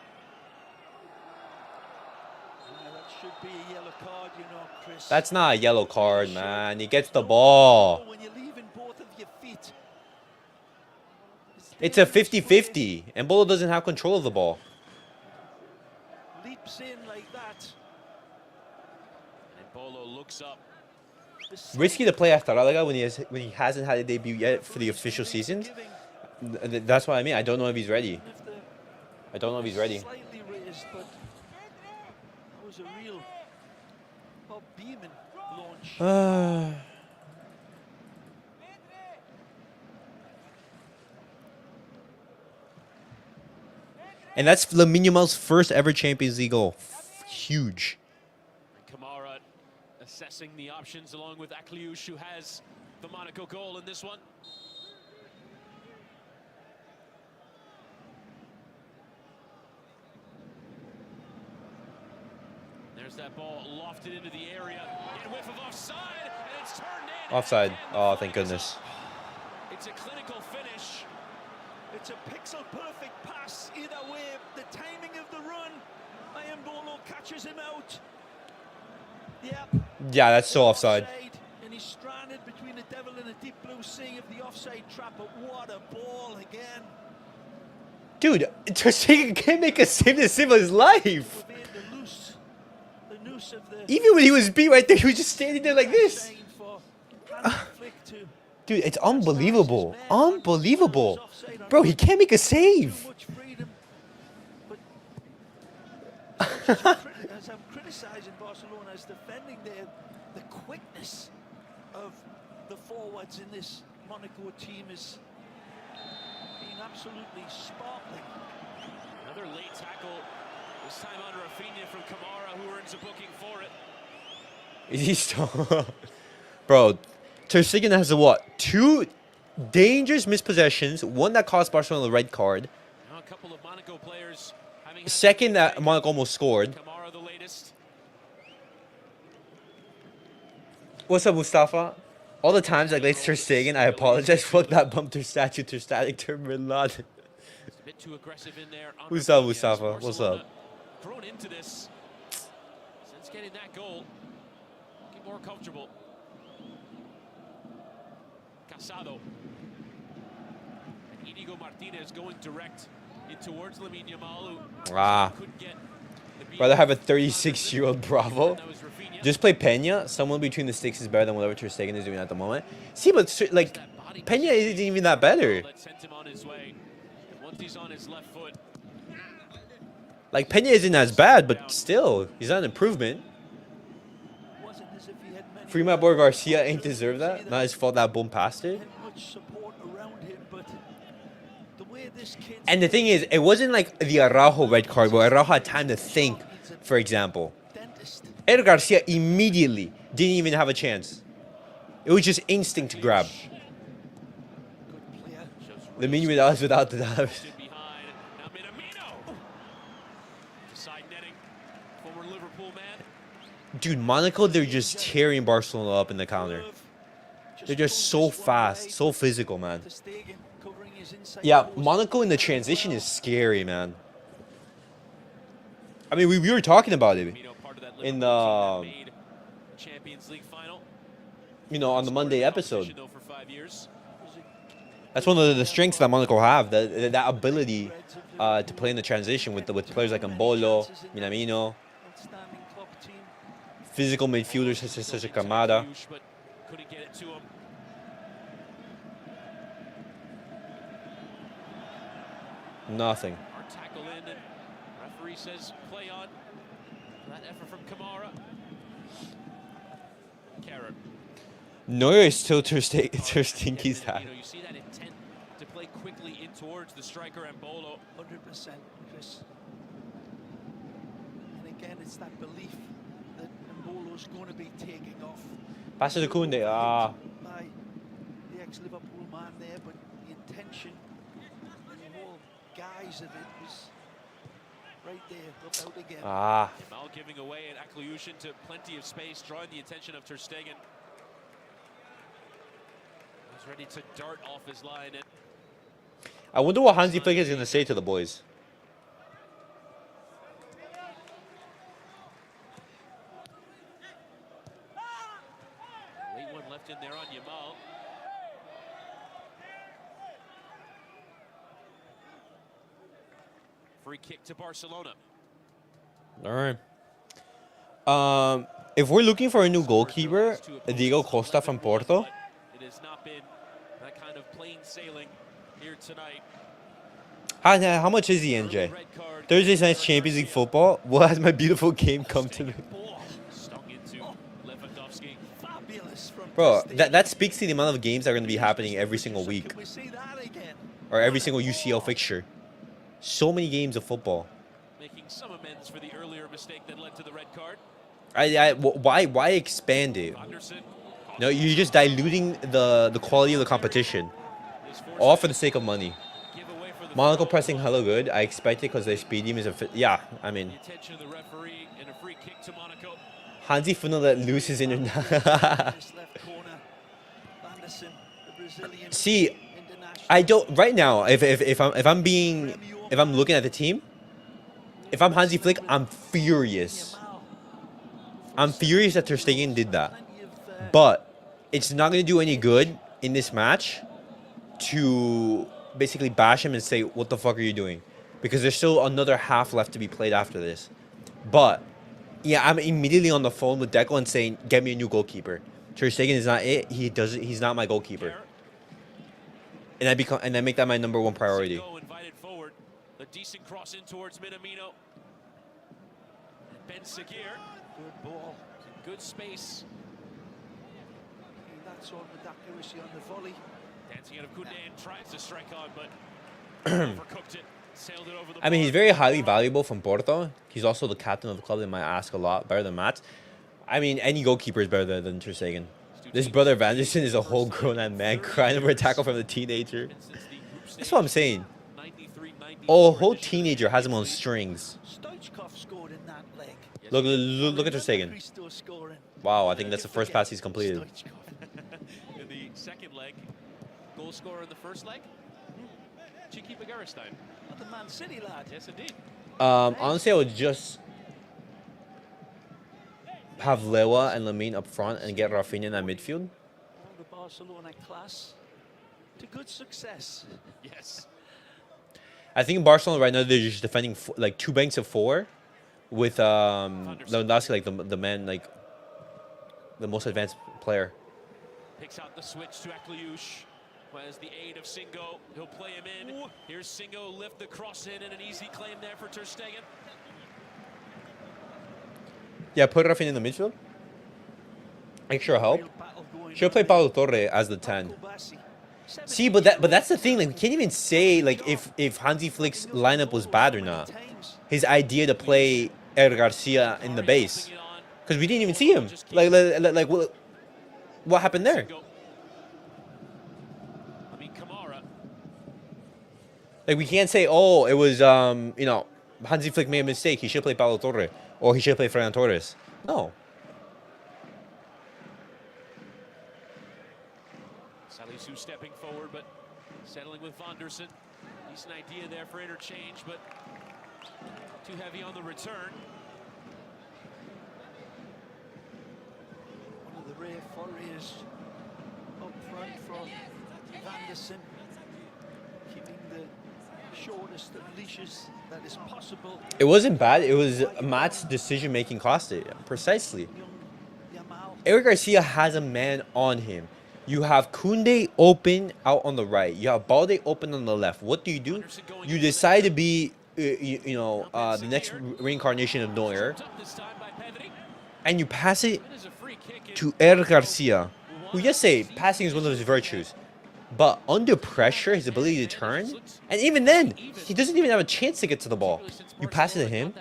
That should be a yellow card, Chris. That's not a yellow card, man. He gets the ball. When you're leaving both of your feet. It's a 50-50, and Bolo doesn't have control of the ball. Leaps in like that. And Bolo looks up. Risky to play Astralega when he hasn't had a debut yet for the official seasons. That's what I mean. I don't know if he's ready. I don't know if he's ready. Slightly raised, but that was a real Bob Beeman launch. And that's Lamine Yamal's first ever Champions League goal. Huge. Kamara assessing the options along with Akliouche, who has the Monaco goal in this one. There's that ball lofted into the area. In whiff of offside, and it's turned in. Offside. And the Oh, flag thank is goodness. up. It's a clinical finish. It's a pixel perfect pass. Either way, the timing of the run. Mayambolo catches him out. Yeah. Yeah, that's so offside. And he's stranded between the devil and the deep blue sea of the offside trap. But what a ball again. Dude, Ter Stegen can't make a save to save his life. Obeyed the noose of the Even when he was beat right there, he was just standing there like this. for hand flick to Dude, it's unbelievable. Unbelievable. Bro, he can't make a save. As I'm criticising Barcelona's defending there, the quickness of the forwards in this Monaco team is being absolutely sparkling. Another late tackle, this time on Raphinha from Kamara, who earns a booking for it. He's still... Bro, Ter Stegen has what? 2 dangerous mispossessions. One that cost Barcelona the red card. Now a couple of Monaco players having Second that Monaco almost scored. Kamara the latest. What's up, Mustafa? All the times I glazed Ter Stegen, I apologize. Fuck that bump Ter statue, Ter static, Ter Milan. It's a bit too aggressive in there. What's up, Mustafa? What's up? Thrown into this since getting that goal. Looking more comfortable. Casado. And Inigo Martinez going direct in towards Yamal, who couldn't get the beat. Rather have a 36-year-old Bravo. That was Raphinha. Just play Peña. Someone between the sticks is better than whatever Ter Stegen is doing at the moment. See, but like Peña isn't even that better. That sent him on his way. And once he's on his left foot, Like Peña isn't as bad, but still, he's not an improvement. Wasn't as if he had many Free my boy Garcia ain't deserve that. Not his fault that boom passed it. had much support around him, but the way this kid And the thing is, it wasn't like the Araujo red card where Araujo had time to think, for example. dentist. Eder Garcia immediately didn't even have a chance. It was just instinct to grab. Good player. The menu without the dive. stood behind. Now Minamino. Side netting. Former Liverpool man. Dude, Monaco, they're just tearing Barcelona up in the counter. They're just so fast, so physical, man. Ter Stegen covering his inside Yeah, post. Monaco in the transition is scary, man. I mean, we were talking about it, Minamino, part of that In Liverpool the- team that made Champions League final. you know, on the Monday episode. Though for 5 years. That's one of the strengths that Monaco have, that ability to play in the transition with players like Mbolo, Minamino, Outstanding club team. physical midfielders such as Kamada. But couldn't get it to him. Nothing. Our tackle in, and referee says play on. That effort from Kamara. Carrot. Neuer is still Ter Stegen's hat. You know, you see that intent to play quickly in towards the striker and Bolo. 100%, Chris. And again, it's that belief that Mbolo's going to be taking off. Pass to Kounde. By the ex-Liverpool man there, but the intention and the whole guise of it was right there. Look out again. Yamal giving away an Akliushin to plenty of space, drawing the attention of Ter Stegen. He's ready to dart off his line. And I wonder what Hansi Flick is going to say to the boys. late one left in there on Yamal. Free kick to Barcelona. All right. If we're looking for a new goalkeeper, Diego Costa from Porto. It has not been that kind of plain sailing here tonight. How much is he, NJ? Thursday's night's Champions League football. What has my beautiful game come to me? Stung into Lewandowski. Fabulous from Bro, Ter Stegen. that speaks to the amount of games that are going to be happening every single week. Can we see that again? Or every single UCL fixture. So many games of football. Making some amends for the earlier mistake that led to the red card. Why expand it? Anderson. No, you're just diluting the quality of the competition. All for the sake of money. Give away for the Monaco foul. pressing hella good. I expect it because their speed team is yeah, I mean, The attention of the referee and a free kick to Monaco. Hansi Flick that loses in. This left corner. Anderson, the Brazilian See, international. I don't right now. If I'm looking at the team, if I'm Hansi Flick, I'm furious. I'm furious that Ter Stegen did that. But it's not going to do any good in this match to basically bash him and say, what the fuck are you doing? Because there's still another half left to be played after this. But, yeah, I'm immediately on the phone with Declan saying, get me a new goalkeeper. Ter Stegen is not it. He's not my goalkeeper. and I make that my #1 priority. Singo invited forward. A decent cross in towards Minamino. Ben Seguir. Good ball. Good space. That's all with accuracy on the volley. Dancing out of Kounde and tries to strike on, but overcooked it. Sailed it over the I mean, bar. he's very highly valuable from Porto. He's also the captain of the club. They might ask a lot, better than Matt. I mean, any goalkeeper is better than Ter Stegen. This brother Vanderson is a whole grown-ass man crying over a tackle from a teenager. That's what I'm saying. Oh, a whole teenager has him on strings. Stoichkov scored in that leg. Look at Ter Stegen. Christo scoring. Wow, I think that's the first pass he's completed. Stoichkov. In the second leg, goal scorer in the first leg, Cheeky Begaristain. Not the Man City lad. Yes, indeed. Honestly, I would just have Lewa and Lamine up front and get Raphinha in that midfield. All the Barcelona class to good success. Yes. I think in Barcelona right now they're just defending like 2 banks of 4 with Lewandowski like the man, like the most advanced player. Picks out the switch to Akliouche. Has the aid of Singo. He'll play him in. Ooh. Here's Singo, lift the cross in, and an easy claim there for Ter Stegen. Yeah, put Raphinha in the midfield. Extra help. Real battle going Should on play there. Paulo Torre as the 10. Cubarsi. See, but that's the thing. Like, we can't even say like if Hansi Flick's lineup was bad or not. His idea to play Eric Garcia in the base, because we didn't even see him. Like what happened there? I mean, Kamara. Like, we can't say, oh, it was you know, Hansi Flick made a mistake. He should play Paulo Torre or he should play Ferran Torres. No. Salisu stepping forward, but settling with Vanderson. Decent idea there for interchange, but too heavy on the return. One of the rare forays up front from Vanderson, keeping the shortest of leashes that is possible. It wasn't bad. It was Matt's decision-making cost it. Precisely. Young Yamal. Eric Garcia has a man on him. You have Kounde open out on the right. You have Balde open on the left. What do? You decide to be, the next reincarnation of Neuer, Up this time by Pedri. and you pass it That is a free kick. And to Eric Garcia, who, yes, say passing is one of his virtues, but under pressure, his ability to turn, and even then, he doesn't even have a chance to get to the ball. You pass it to him.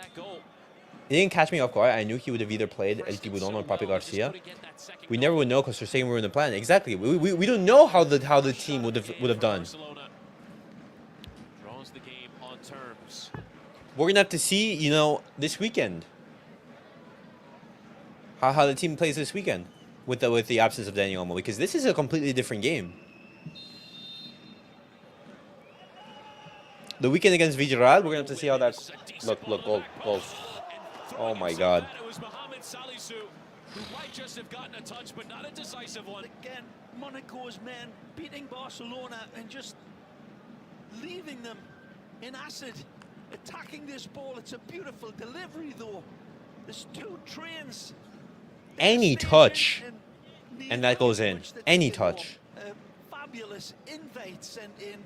It didn't catch me off guard. I knew he would have either played El Tiburón or Papi Garcia. We never would know because they're saying we're in the plan. Exactly. We don't know how the team would have done. Barcelona draws the game on terms. We're gonna have to see, this weekend. How the team plays this weekend with the absence of Dani Olmo, because this is a completely different game. The weekend against Villarreal, we're gonna have to see how that. Look, goal. Oh my God. It was Mohamed Salisu, who might just have gotten a touch, but not a decisive one. Again, Monaco's men beating Barcelona and just leaving them in acid, attacking this ball. It's a beautiful delivery, though. There's 2 trains. Any touch, and that goes in. Any touch. Fabulous invite sent in.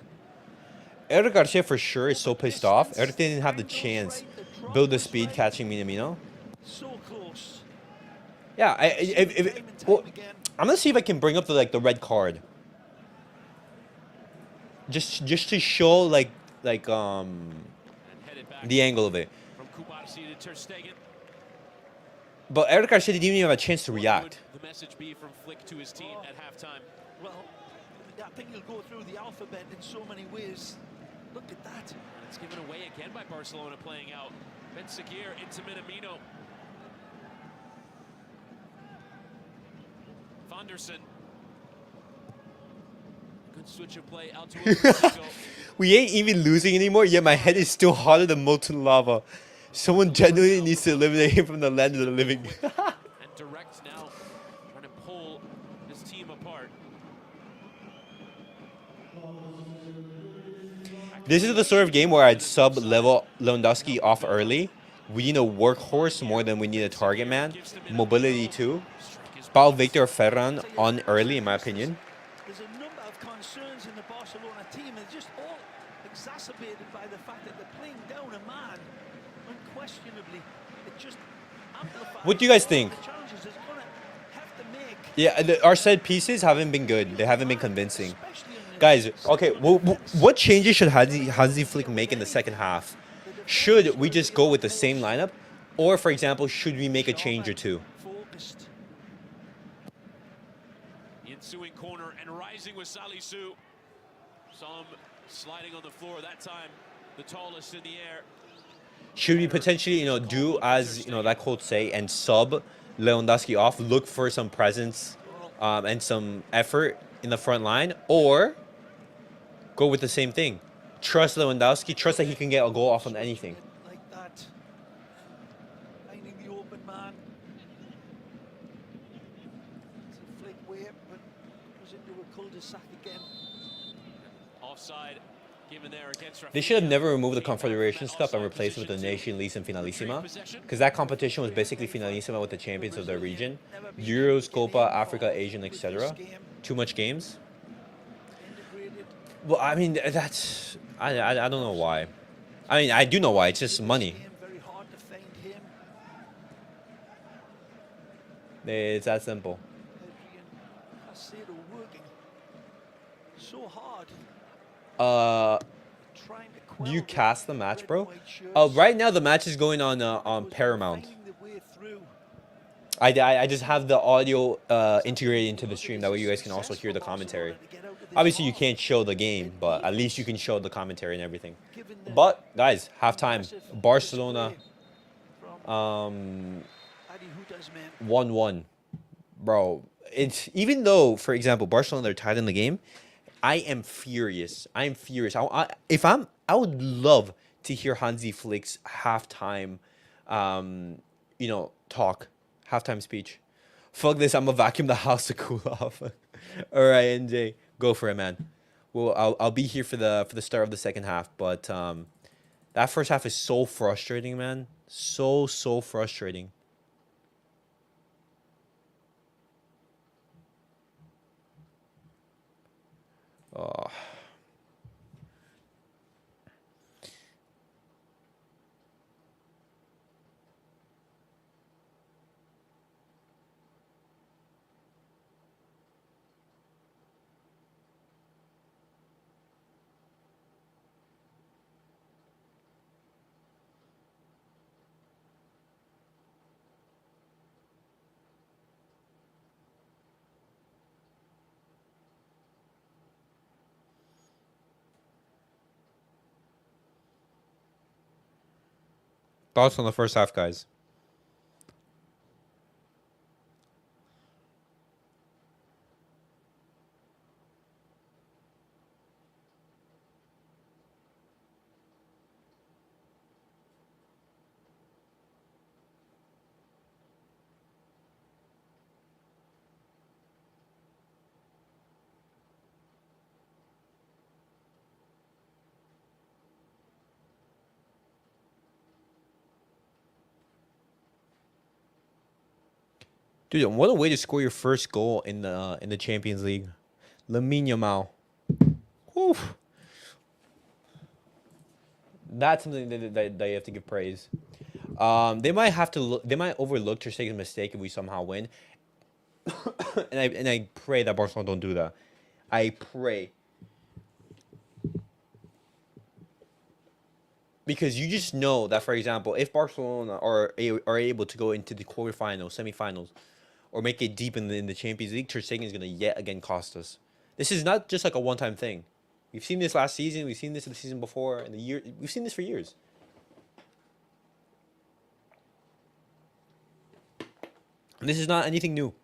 Eric Garcia for sure is so pissed off. Eric didn't have the chance. Build the speed catching Minamino. So close. Yeah, well, Again. I'm gonna see if I can bring up the red card. Just to show And headed back the angle of it. from Cubarsi to Ter Stegen. But Eric Garcia didn't even have a chance to What react. would the message be from Flick to his team at halftime? Well, I think he'll go through the alphabet in so many ways. Look at that. And it's given away again by Barcelona playing out. Ben Seguir into Minamino. Vanderson. Good switch of play out to Rodrigo. We ain't even losing anymore, yet my head is still hotter than molten lava. Someone genuinely needs to eliminate him from the land of the living. And direct now, trying to pull his team apart. This is the sort of game where I'd sub Lewandowski off early. We need a workhorse more than we need a target man. Mobility too. Pau Victor Ferran on early, in my opinion. There's a number of concerns in the Barcelona fact that they're playing down a man, unquestionably, it just amplifies. What do you guys think? The challenges is going to have to make. Yeah, our set pieces haven't been good. They haven't been convincing. Guys, okay, what changes should Hansi Flick make in the second half? Should we just go with the same lineup? Or, for example, should we make a change or two? Focused. The ensuing corner and rising with Salisu. Saw him sliding on the floor that time, the tallest in the air. Should we potentially, do as, that quote say, and sub Lewandowski off, look for some presence and some effort in the front line? Or go with the same thing? Trust Lewandowski, trust that he can get a goal off on anything. Like that. Finding the open man. It's a flick way, but goes into a cul-de-sac again. Offside given there against They should have never removed the Confederations Cup and replaced it with the Nation Leagues and Finalissima, because that competition was basically Finalissima with the champions of their region. Euros, Copa, Africa, Asian, etc. Too much games. Well, I mean, that's... I don't know why. I mean, I do know why. It's just money. Very hard to find him. It's that simple. Pedri and Casado working so hard. Trying to Do you quell cast the red match, and bro? white shirts. Right now the match is going on Paramount. Finding the way through. I just have the audio integrated into the stream. That way you guys can also hear the commentary. Obviously, you can't show the game, but at least you can show the commentary and everything. But, guys, halftime. Barcelona, Adi Huta's man. 1-1. Bro, it's... Even though, for example, Barcelona, they're tied in the game, I am furious. I am furious. I would love to hear Hansi Flick's halftime, talk. Halftime speech. Fuck this, I'm gonna vacuum the house to cool off. All right, NJ, go for it, man. Well, I'll be here for the start of the second half, but that first half is so frustrating, man. So frustrating. Oh. Thoughts on the first half, guys? Dude, what a way to score your first goal in the Champions League. Lamine Yamal. Whew. That's something that you have to give praise. They might overlook Ter Stegen's mistake if we somehow win. and I pray that Barcelona don't do that. I pray. Because you just know that, for example, if Barcelona are able to go into the quarterfinals, semifinals, or make it deep in the Champions League, Ter Stegen is going to yet again cost us. This is not just like a one-time thing. We've seen this last season. We've seen this the season before. We've seen this for years. And this is not anything new.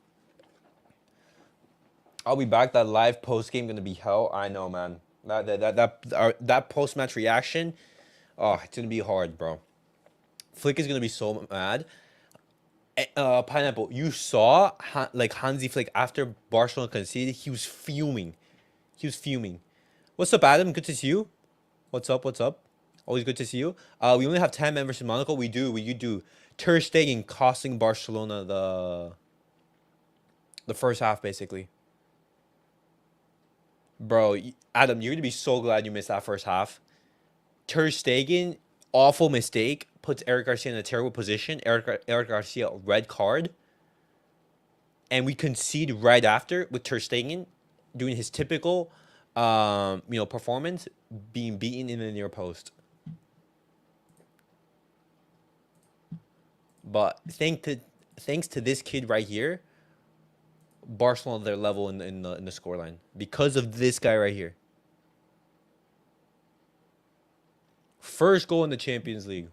I'll be back. That live post-game going to be hell. I know, man. That post-match reaction, oh, it's going to be hard, bro. Flick is going to be so mad. Pineapple, you saw Hansi Flick after Barcelona conceded, he was fuming. What's up, Adam? Good to see you. What's up? Always good to see you. We only have 10 members in Monaco. We do. Ter Stegen costing Barcelona the first half, basically. Bro, Adam, you're gonna be so glad you missed that first half. Ter Stegen, awful mistake, puts Eric Garcia in a terrible position. Eric Garcia, red card. And we concede right after with Ter Stegen doing his typical, performance, being beaten in the near post. But thanks to this kid right here, Barcelona their level in the scoreline because of this guy right here. First goal in the Champions League.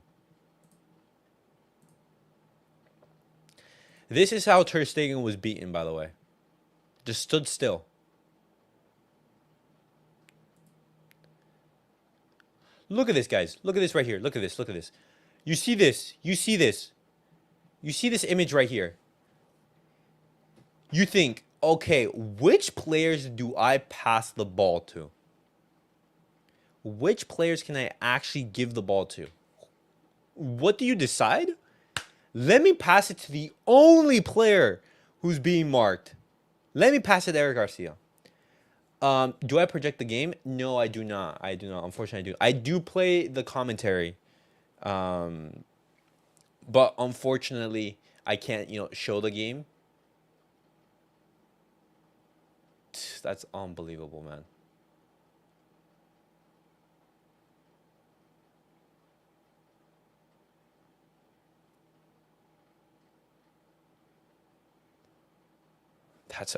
This is how Ter Stegen was beaten, by the way. Just stood still. Look at this, guys. Look at this right here. Look at this. Look at this. You see this. You see this. You see this image right here. You think, okay, which players do I pass the ball to? Which players can I actually give the ball to? What do you decide? Let me pass it to the only player who's being marked. Let me pass it to Eric Garcia. Do I project the game? No, I do not. I do not. Unfortunately, I do play the commentary. But unfortunately, I can't, show the game. That's unbelievable, man.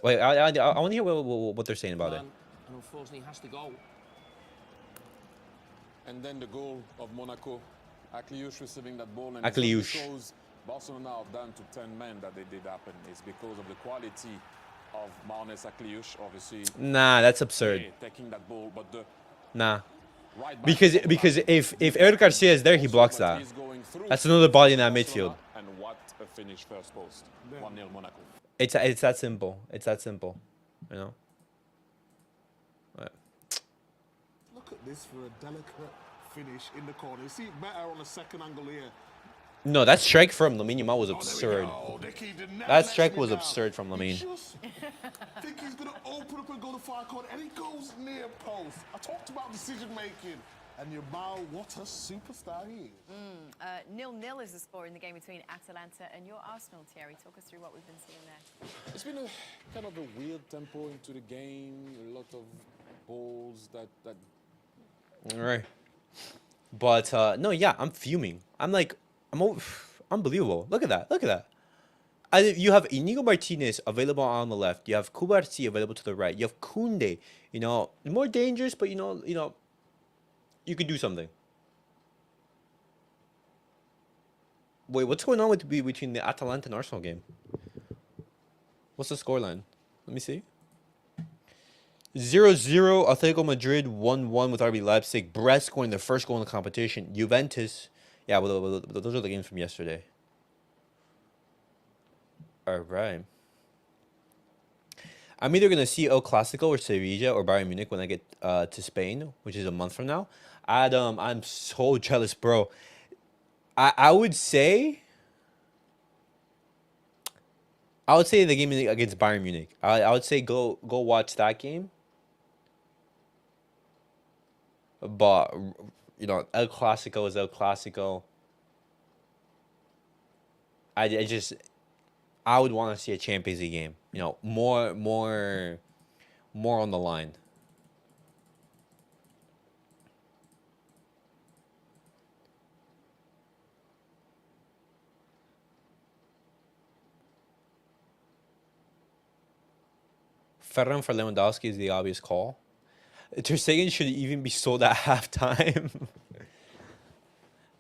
Wait, I want to hear what they're saying about it. And unfortunately has to go. And then the goal of Monaco, Akliouche receiving that ball, and Akliouche shows Barcelona are down to 10 men that they did happen. It's because of the quality of Marnes Akliouche, obviously. Nah, that's absurd. Taking that ball, but the nah. Because if Eric Garcia is there, he blocks that. That's another body in that midfield. And what a finish first post. 1-0 Monaco. It's that simple. It's that simple. Right. Look at this for a delicate finish in the corner. You see it better on the second angle here. No, that strike from Lamine Yamal was absurd. That strike was absurd from Lamine. Think he's going to open up and go to far corner, and he goes near post. I talked about decision making. And Yamal, what a superstar he is. 0-0 is the score in the game between Atalanta and your Arsenal, Thierry. Talk us through what we've been seeing there. It's been a kind of a weird tempo into the game. A lot of balls that. All right. But no, yeah, I'm fuming. I'm unbelievable. Look at that. Look at that. You have Inigo Martinez available on the left. You have Cubarsi available to the right. You have Kounde. More dangerous, but you could do something. Wait, what's going on between the Atalanta and Arsenal game? What's the scoreline? Let me see. 0-0, Atletico Madrid 1-1 with RB Leipzig. Brest scoring their first goal in the competition. Juventus. Yeah, well, those are the games from yesterday. All right. I'm either going to see El Clasico or Sevilla or Bayern Munich when I get to Spain, which is a month from now. Adam, I'm so jealous, bro. I would say the game against Bayern Munich. I would say go watch that game. But El Clasico is El Clasico. I would want to see a Champions League game. More on the line. Ferran for Lewandowski is the obvious call. Ter Stegen should even be sold at halftime.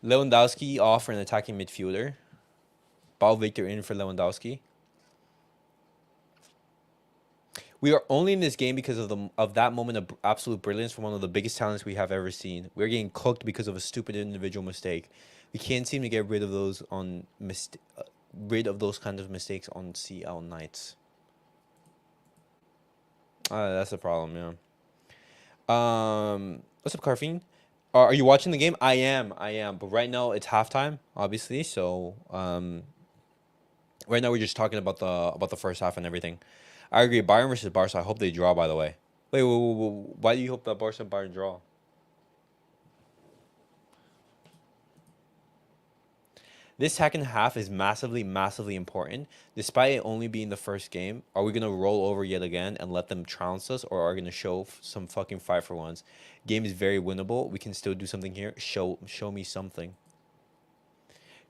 Lewandowski off for an attacking midfielder. Ball Victor in for Lewandowski. We are only in this game because of that moment of absolute brilliance from one of the biggest talents we have ever seen. We're getting cooked because of a stupid individual mistake. We can't seem to get rid of those kinds of mistakes on CL nights. That's the problem, yeah. What's up, Carfine? Are you watching the game? I am. But right now it's halftime, obviously. So right now we're just talking about the first half and everything. I agree. Bayern versus Barca. I hope they draw. By the way, wait. Why do you hope that Barca and Bayern draw? This second half is massively, massively important. Despite it only being the first game, are we going to roll over yet again and let them trounce us, or are we going to show some fucking 5-for-1s? Game is very winnable. We can still do something here. Show me something.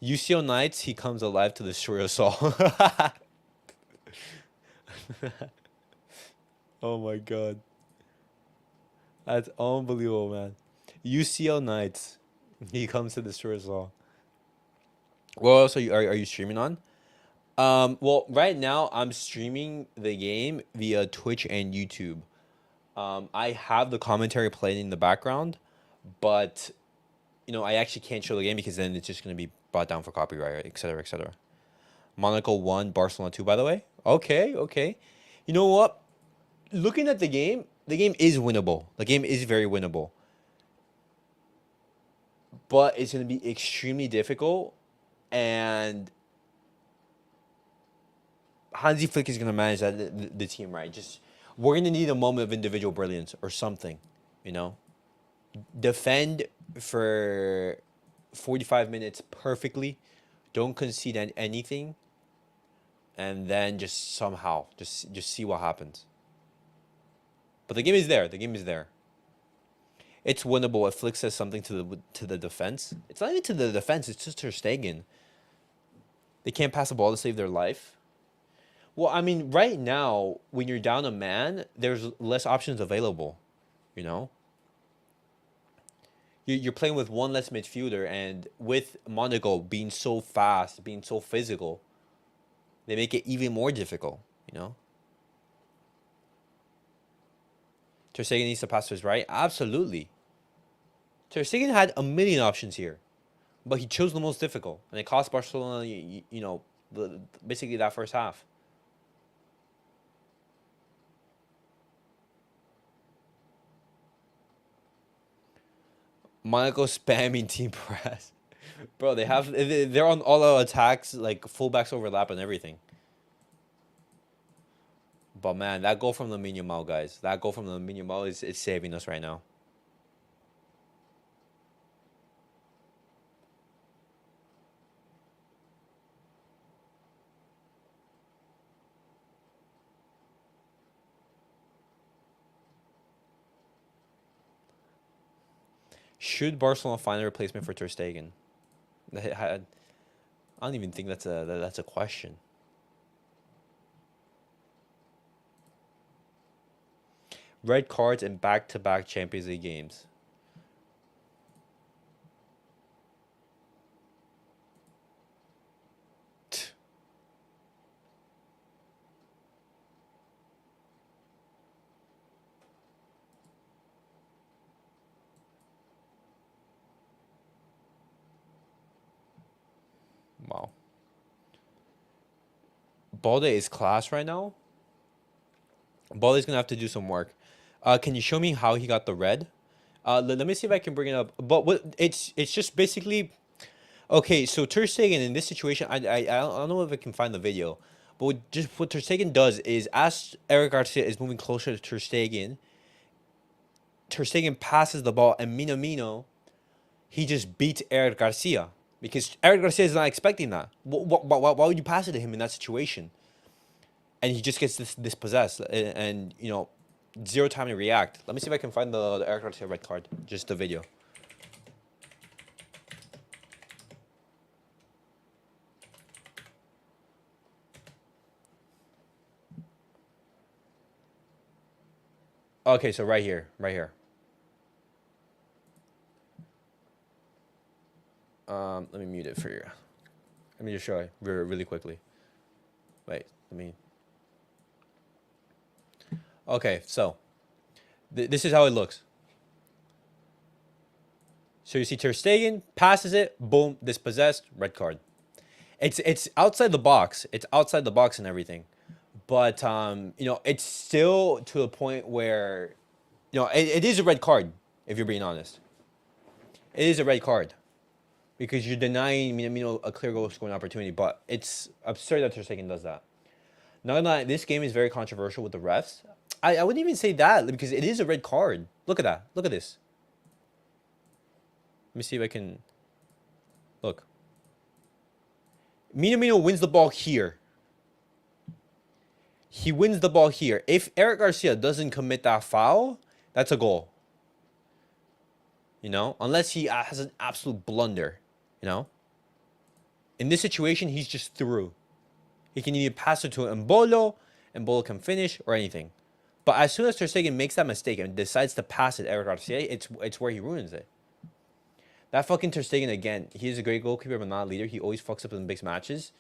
UCL Knights, he comes alive to destroy us all. Oh my god. That's unbelievable, man. UCL Knights, he comes to destroy us all. What else are you streaming on? Well, right now I'm streaming the game via Twitch and YouTube. I have the commentary playing in the background, but you know, I actually can't show the game because then it's just gonna be brought down for copyright, etc., etc. Monaco 1, Barcelona 2, by the way. Okay, okay. You know what? Looking at the game is winnable. The game is very winnable. But it's gonna be extremely difficult, and Hansi Flick is going to manage the team right. Just we're going to need a moment of individual brilliance or something, you know. Defend for 45 minutes perfectly. Don't concede anything, and then just somehow just see what happens. But the game is there. The game is there. It's winnable if Flick says something to the defense. It's not even to the defense. It's just Ter Stegen. They can't pass the ball to save their life. Well, I mean, right now, when you're down a man, there's less options available, you know? You're playing with one less midfielder, and with Monaco being so fast, being so physical, they make it even more difficult, you know? Ter Stegen needs to pass to his right? Absolutely. Ter Stegen had a million options here, but he chose the most difficult, and it cost Barcelona, you know, basically that first half. Monaco spamming team press. Bro, they're on all out attacks, like fullbacks overlap and everything. But man, that goal from Lamine Yamal, guys. That goal from Lamine Yamal is saving us right now. Should Barcelona find a replacement for Ter Stegen? I don't even think that's a question. Red cards in back-to-back Champions League games. Wow. Balde is class right now. Balde's gonna have to do some work. Can you show me how he got the red? Let me see if I can bring it up. But it's just basically, okay. So Ter Stegen in this situation, I don't know if I can find the video, but what Ter Stegen does is, as Eric Garcia is moving closer to Ter Stegen passes the ball, and Minamino, he just beats Eric Garcia. Because Eric Garcia is not expecting that. Why would you pass it to him in that situation? And he just gets dispossessed, and you know, zero time to react. Let me see if I can find the Eric Garcia red card. Just the video. Okay, so right here. Let me mute it for you. Let me just show you really quickly. Wait, let me. Okay, so this is how it looks. So you see Ter Stegen passes it, boom, dispossessed, red card. It's outside the box. It's outside the box and everything, but you know, it's still to a point where, you know, it is a red card if you're being honest. It is a red card. Because you're denying Minamino a clear goal scoring opportunity, but it's absurd that Ter Stegen does that. Now, this game is very controversial with the refs. I wouldn't even say that, because it is a red card. Look at that. Look at this. Let me see if I can... Look. Minamino wins the ball here. He wins the ball here. If Eric Garcia doesn't commit that foul, that's a goal. You know, unless he has an absolute blunder, you know. In this situation, he's just through. He can either pass it to Mbolo, Mbolo can finish, or anything. But as soon as Ter Stegen makes that mistake and decides to pass it to Eric Garcia, it's where he ruins it. That fucking Ter Stegen, again, he's a great goalkeeper but not a leader. He always fucks up in big matches.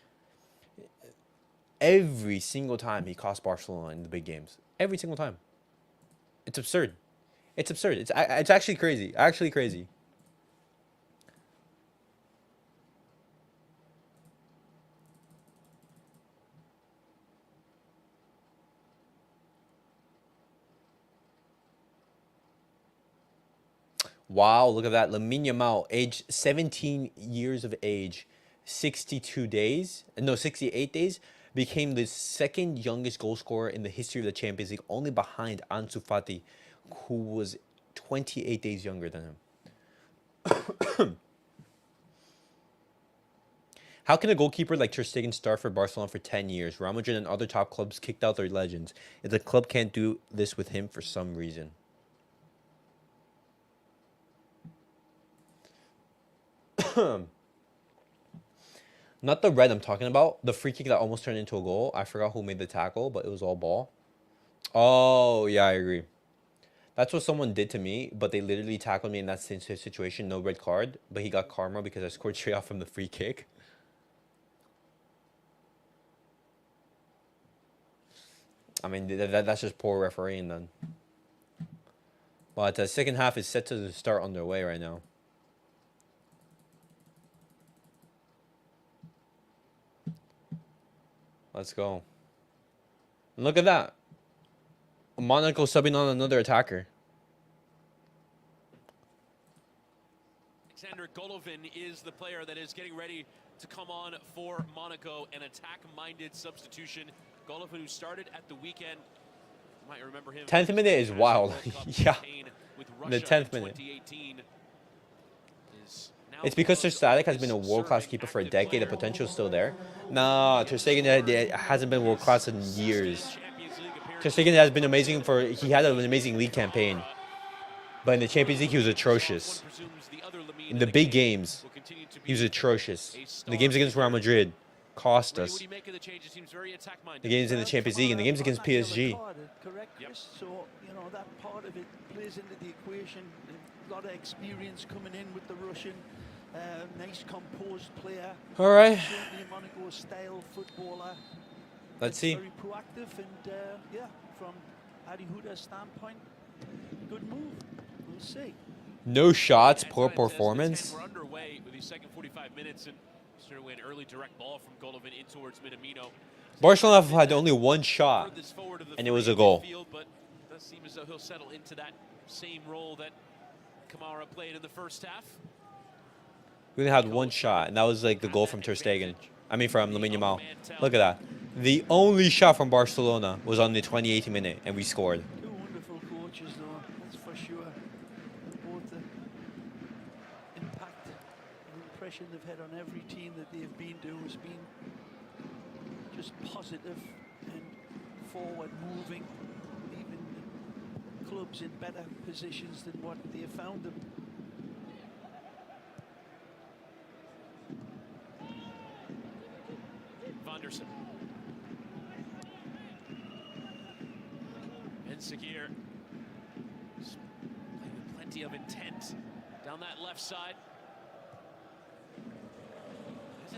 Every single time he costs Barcelona in the big games. Every single time. It's absurd. It's absurd. It's actually crazy. Actually crazy. Wow, look at that. Lamine Yamal, age 17 years of age, 68 days, became the second youngest goal scorer in the history of the Champions League, only behind Ansu Fati, who was 28 days younger than him. How can a goalkeeper like Ter Stegen start for Barcelona for 10 years? Real Madrid and other top clubs kicked out their legends. If the club can't do this with him for some reason. Not the red I'm talking about. The free kick that almost turned into a goal. I forgot who made the tackle, but it was all ball. Oh, yeah, I agree. That's what someone did to me, but they literally tackled me in that same situation. No red card, but he got karma because I scored straight off from the free kick. I mean, that's just poor refereeing then. But the second half is set to start underway right now. Let's go. And look at that. Monaco subbing on another attacker. Alexander Golovin is the player that is getting ready to come on for Monaco, an attack-minded substitution. Golovin, who started at the weekend, you might remember him. 10th minute is wild. Yeah, the 10th minute. It's because Ter Stegen has been a world-class keeper for a decade. The potential is still there. Nah, Ter Stegen hasn't been world-class in years. Ter Stegen has been amazing he had an amazing league campaign. But in the Champions League, he was atrocious. In the big games, he was atrocious. In the games against Real Madrid, cost us. The games in the Champions League and the games against PSG. Correct, Chris. So, you know, that part of it plays into the equation. A lot of experience coming in with the Russian. Nice composed player. All right. Certainly a Monaco style footballer. Let's see. Very proactive and yeah, from Adi Huda's standpoint, good move. We'll see. No shots, poor performance. We're underway with the second 45 minutes and certainly an early direct ball from Golovin in towards Minamino. Barcelona had only one shot, and it was a goal. But it does seem as though he'll settle into that same role that Kamara played in the first half. We only had one shot, and that was like the goal from Ter Stegen. I mean, from Lamine Yamal. Look at that. The only shot from Barcelona was on the 28th minute, and we scored. Two wonderful coaches, though, that's for sure. Both the impact and impression they've had on every team that they've been to has been just positive and forward moving, leaving the clubs in better positions than what they have found them. Vanderson. And Sakir. Playing with plenty of intent down that left side.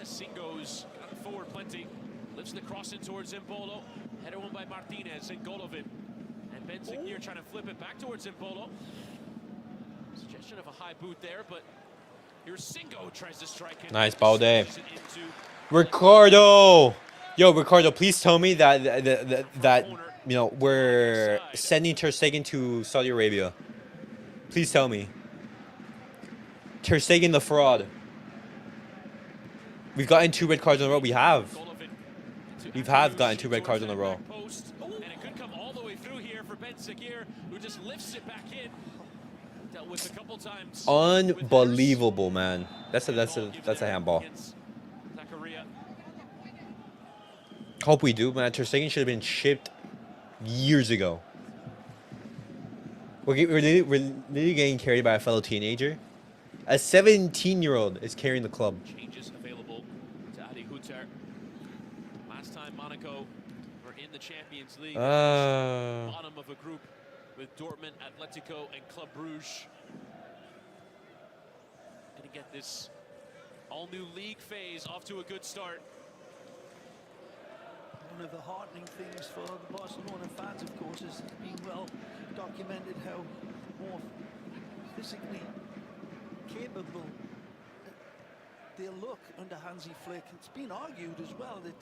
As Singo's got it forward plenty. Lifts the cross in towards Zimbolo. Header won by Martinez and Golovin. And Ben Sakir trying to flip it back towards Zimbolo. Suggestion of a high boot there, but here's Singo tries to strike it. Nice ball day. Ricardo! Yo, Ricardo, please tell me that you know, we're sending Ter Stegen to Saudi Arabia. Please tell me. Ter Stegen the fraud. We've gotten 2 red cards in a row. We have. We've gotten 2 red cards in a row. And it could come all the way through here for Ben Sakir, who just lifts it back in. Dealt with a couple times. Unbelievable, man. That's a handball. Hope we do, man. Ter Stegen should have been shipped years ago. We're literally getting carried by a fellow teenager. A 17-year-old is carrying the club. Changes available to Adi Hutter. Last time Monaco were in the Champions League, bottom of a group with Dortmund, Atletico, and Club Brugge. Going to get this all-new league phase off to a good start. One of the heartening things for the Barcelona fans, of course, is being well documented how more physically capable they look under Hansi Flick. It's been argued as well that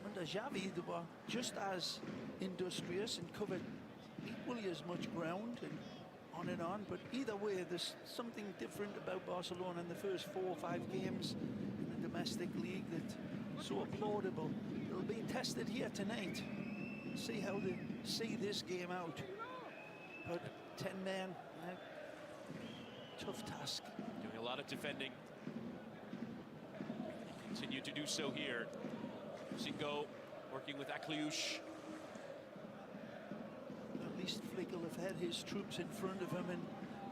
under Xavi they were just as industrious and covered equally as much ground and on, but either way there's something different about Barcelona in the first 4 or 5 games in the domestic league that's so applaudable. It'll be tested here tonight. See how they see this game out. But 10 men, tough task. Doing a lot of defending. Continue to do so here. Singo working with Akliouche. At least Flick will have had his troops in front of him and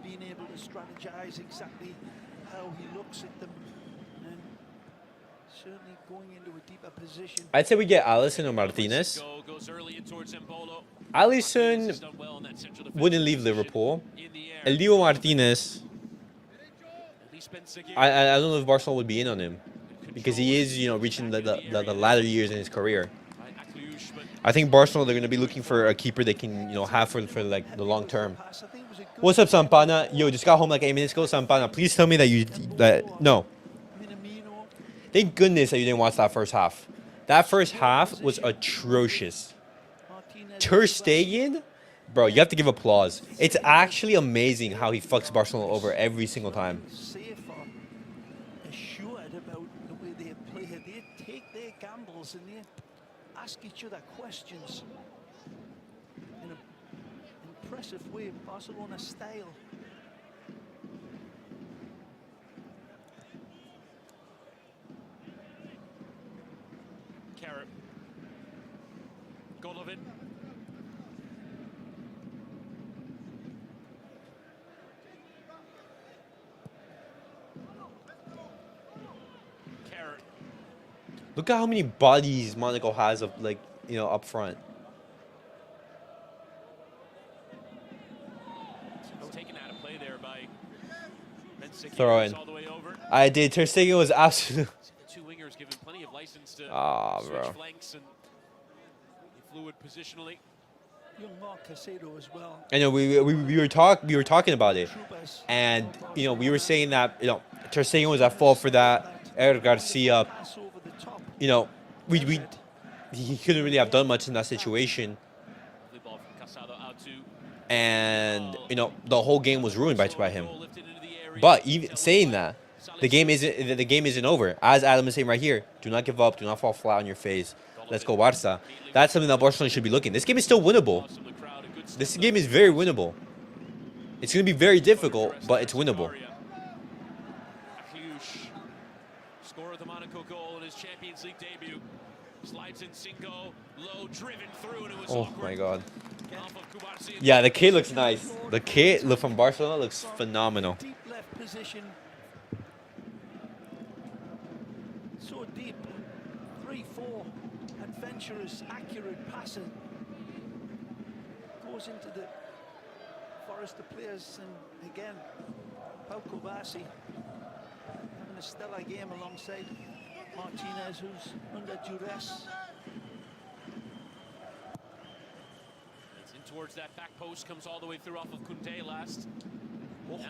being able to strategize exactly how he looks at them. And certainly going into a deeper position. I'd say we get Alisson or Martinez. Alisson wouldn't leave Liverpool. And Leo Martinez, I don't know if Barcelona would be in on him because he is, you know, reaching the latter years in his career. I think Barcelona, they're going to be looking for a keeper they can, you know, have for like the long term. What's up, Sampana? Yo, just got home like 8 minutes ago. Sampana, please tell me that no. Thank goodness that you didn't watch that first half. That first half was atrocious. Ter Stegen, bro, you have to give applause. It's actually amazing how he fucks Barcelona over every single time. Safe or assured about the way they play here. They take their gambles and they ask each other questions in an impressive way, Barcelona style. Carrot. Golovin. Carrot. Look at how many bodies Monaco has of, like, you know, up front. Taken out of play there by Throw in. all the way over. I did. Ter Stegen was absolute. The two wingers given plenty of license to Bro. switch flanks and be fluid positionally. Young Mark Casado as well. I know we were talking about it, and you know we were saying that, you know, Ter Stegen was at fault for that. Eric Garcia, Pass over the top. you know, he couldn't really have done much in that situation, The ball from Casado out to and you know the whole game was ruined by him. But even saying that, the game isn't over. As Adam is saying right here, do not give up, do not fall flat on your face. Let's go Barca. That's something that Barcelona should be looking. This game is still winnable. This game is very winnable. It's going to be very difficult, but it's winnable. Akliouche, scorer of the Monaco goal in his Champions League debut. Slides in Singo, low, driven through, and it was Oh awkward. my God. Off of Cubarsi. Yeah, the kid looks nice. The kid from Barcelona looks phenomenal. Deep left position. So deep. 3-4. Adventurous, accurate passing. Goes into the forest of players, and again, Pau Cubarsi having a stellar game alongside Martinez, who's under duress. It's in towards that back post, comes all the way through off of Kounde last.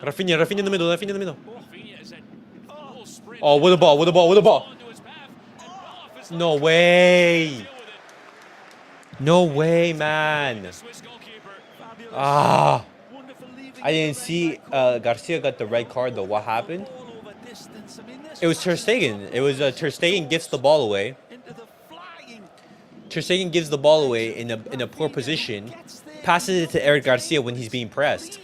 Raphinha in the middle, Raphinha in the middle. Raphinha is at full sprint. Oh, with the ball. Onto his path, and off his No left. way. Deal with it. No way, man. The Swiss goalkeeper. Fabulous. Ah. Wonderful leaving I didn't the see right back. Garcia got the red card though. What happened? Ball over distance. I mean, this It was Ter Stegen. It was Ter Stegen gets the ball away. into the flying. Ter Stegen gives the ball away in a poor position, passes it to Eric Garcia when he's being pressed,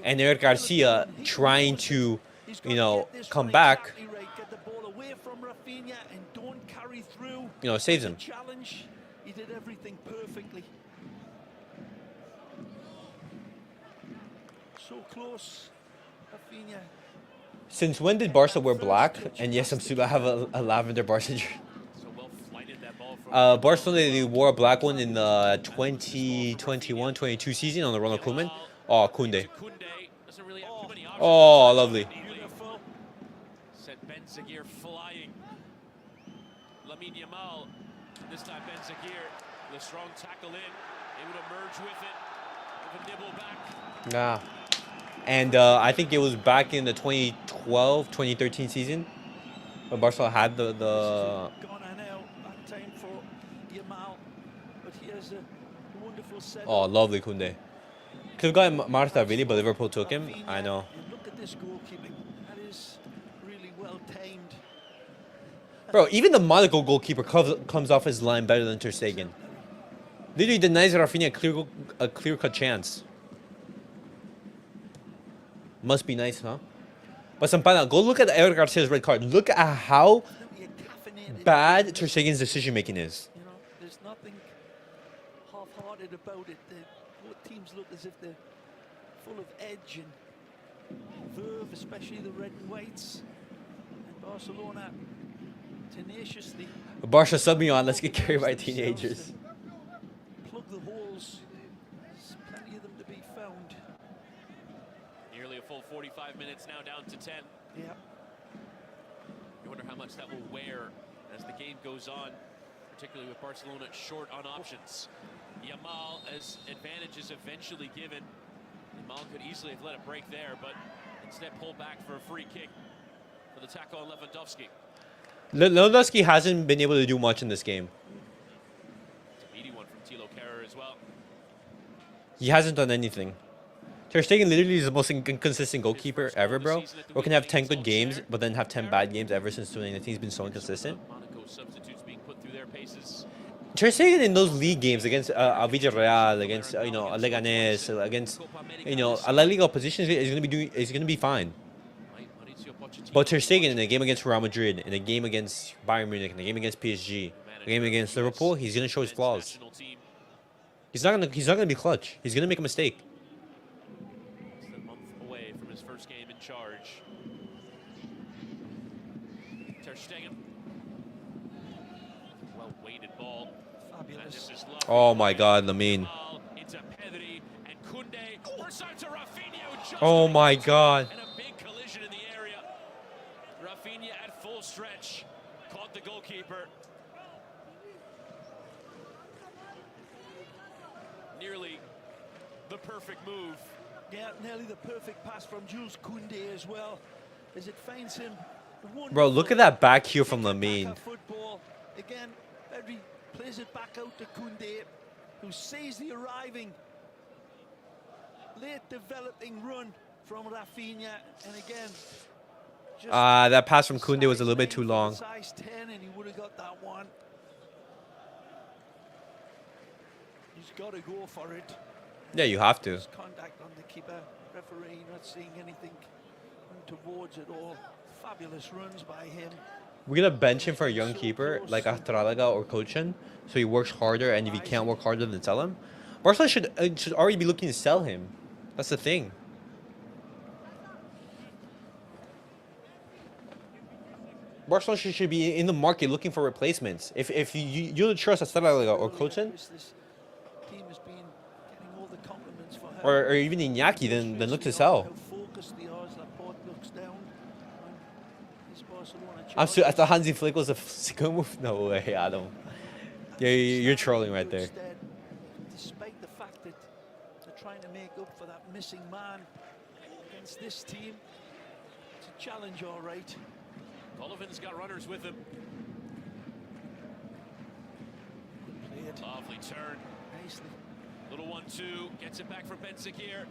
and Eric Garcia trying to, you know, come back, Get the ball away from Raphinha and don't carry through. you know, saves him. Challenge. He did everything perfectly. So close, raphinha. Since when did Barca wear black? And yes, I have a lavender Barca jersey. So well flighted that ball from Barcelona, they wore a black one in the 2021-22 season on the Ronald Koeman. Oh, Kounde. Kounde doesn't really have too many options. Oh, lovely. Beautiful. Sent Ben Zaguirre flying. Yamal. This time Ben Zaguirre with a strong tackle in. Able to merge with it. With a nibble back. Yeah. And I think it was back in the 2012-2013 season when Barcelona had the Gone now. That time for Yamal. But here's a wonderful set. Oh, lovely Kounde. Could have gotten Marta really, but Liverpool took him. I know. Look at this goalkeeping. That is really well timed. Bro, even the Monaco goalkeeper comes off his line better than Ter Stegen. Literally denies Raphinha a clear-cut chance. Must be nice, huh? But Sampana, go look at Eric Garcia's red card. Look at how bad Ter Stegen's decision-making is. You know, there's nothing half-hearted about it. Both teams look as if they're full of edge and verve, especially the red and whites. And Barcelona tenaciously. Barca sub me on. Let's get carried by teenagers. Plug the holes. There's plenty of them to be found. Nearly a full 45 minutes now, down to 10. Yeah. You wonder how much that will wear as the game goes on, particularly with Barcelona short on options. Yamal, as advantages eventually given. Yamal could easily have let it break there, but instead pulled back for a free kick for the tackle on Lewandowski. Lewandowski hasn't been able to do much in this game. It's a meaty one from Thilo Kehrer as well. He hasn't done anything. Ter Stegen literally is the most inconsistent goalkeeper ever, bro. We can have 10 good games, but then have 10 bad games ever since 2019. He's been so inconsistent. Monaco substitutes being put through their paces. Ter Stegen in those league games against Villarreal, against Leganés, against La Liga opposition is gonna be fine. But Ter Stegen in a game against Real Madrid, in a game against Bayern Munich, in a game against PSG, a game against Liverpool, he's gonna show his flaws. He's not gonna be clutch. He's gonna make a mistake. He's a month away from his first game in charge. Ter Stegen. Well-weighted ball. Fabulous. Oh my God, Lamine. Into Pedri and Kounde. Versatile to Raphinha. Oh my God. And a big collision in the area. Raphinha at full stretch. Caught the goalkeeper. Nearly the perfect move. Yeah, nearly the perfect pass from Jules Kounde as well, as it finds him. Bro, look at that back here from Lamine. Football. Again, Pedri plays it back out to Kounde, who sees the arriving late developing run from Raphinha, and again, that pass from Kounde was a little bit too long. Size 10, and he would have got that one. He's got to go for it. Yeah, you have to. Contact on the keeper. Referee not seeing anything towards it all. Fabulous runs by him. We're gonna bench him for a young keeper like Astralaga or Cochin, so he works harder. And if he can't work harder, then sell him. Barcelona should already be looking to sell him. That's the thing. Barcelona should be in the market looking for replacements. If you don't trust Astralaga or Cochin, This team has been getting all the compliments for her. or even Iñaki, then look to sell. How focused they are as Laporta looks down on his Barcelona I charge. thought Hansi Flick was a sicko move. No way, Adam. Yeah, you're trolling right there. Instead, despite the fact that they're trying to make up for that missing man against this team, it's a challenge, all right. Golovan's got runners with him. Good played. Lovely turn. Nicely. Little 1-2. Gets it back from Ben Zaguirre.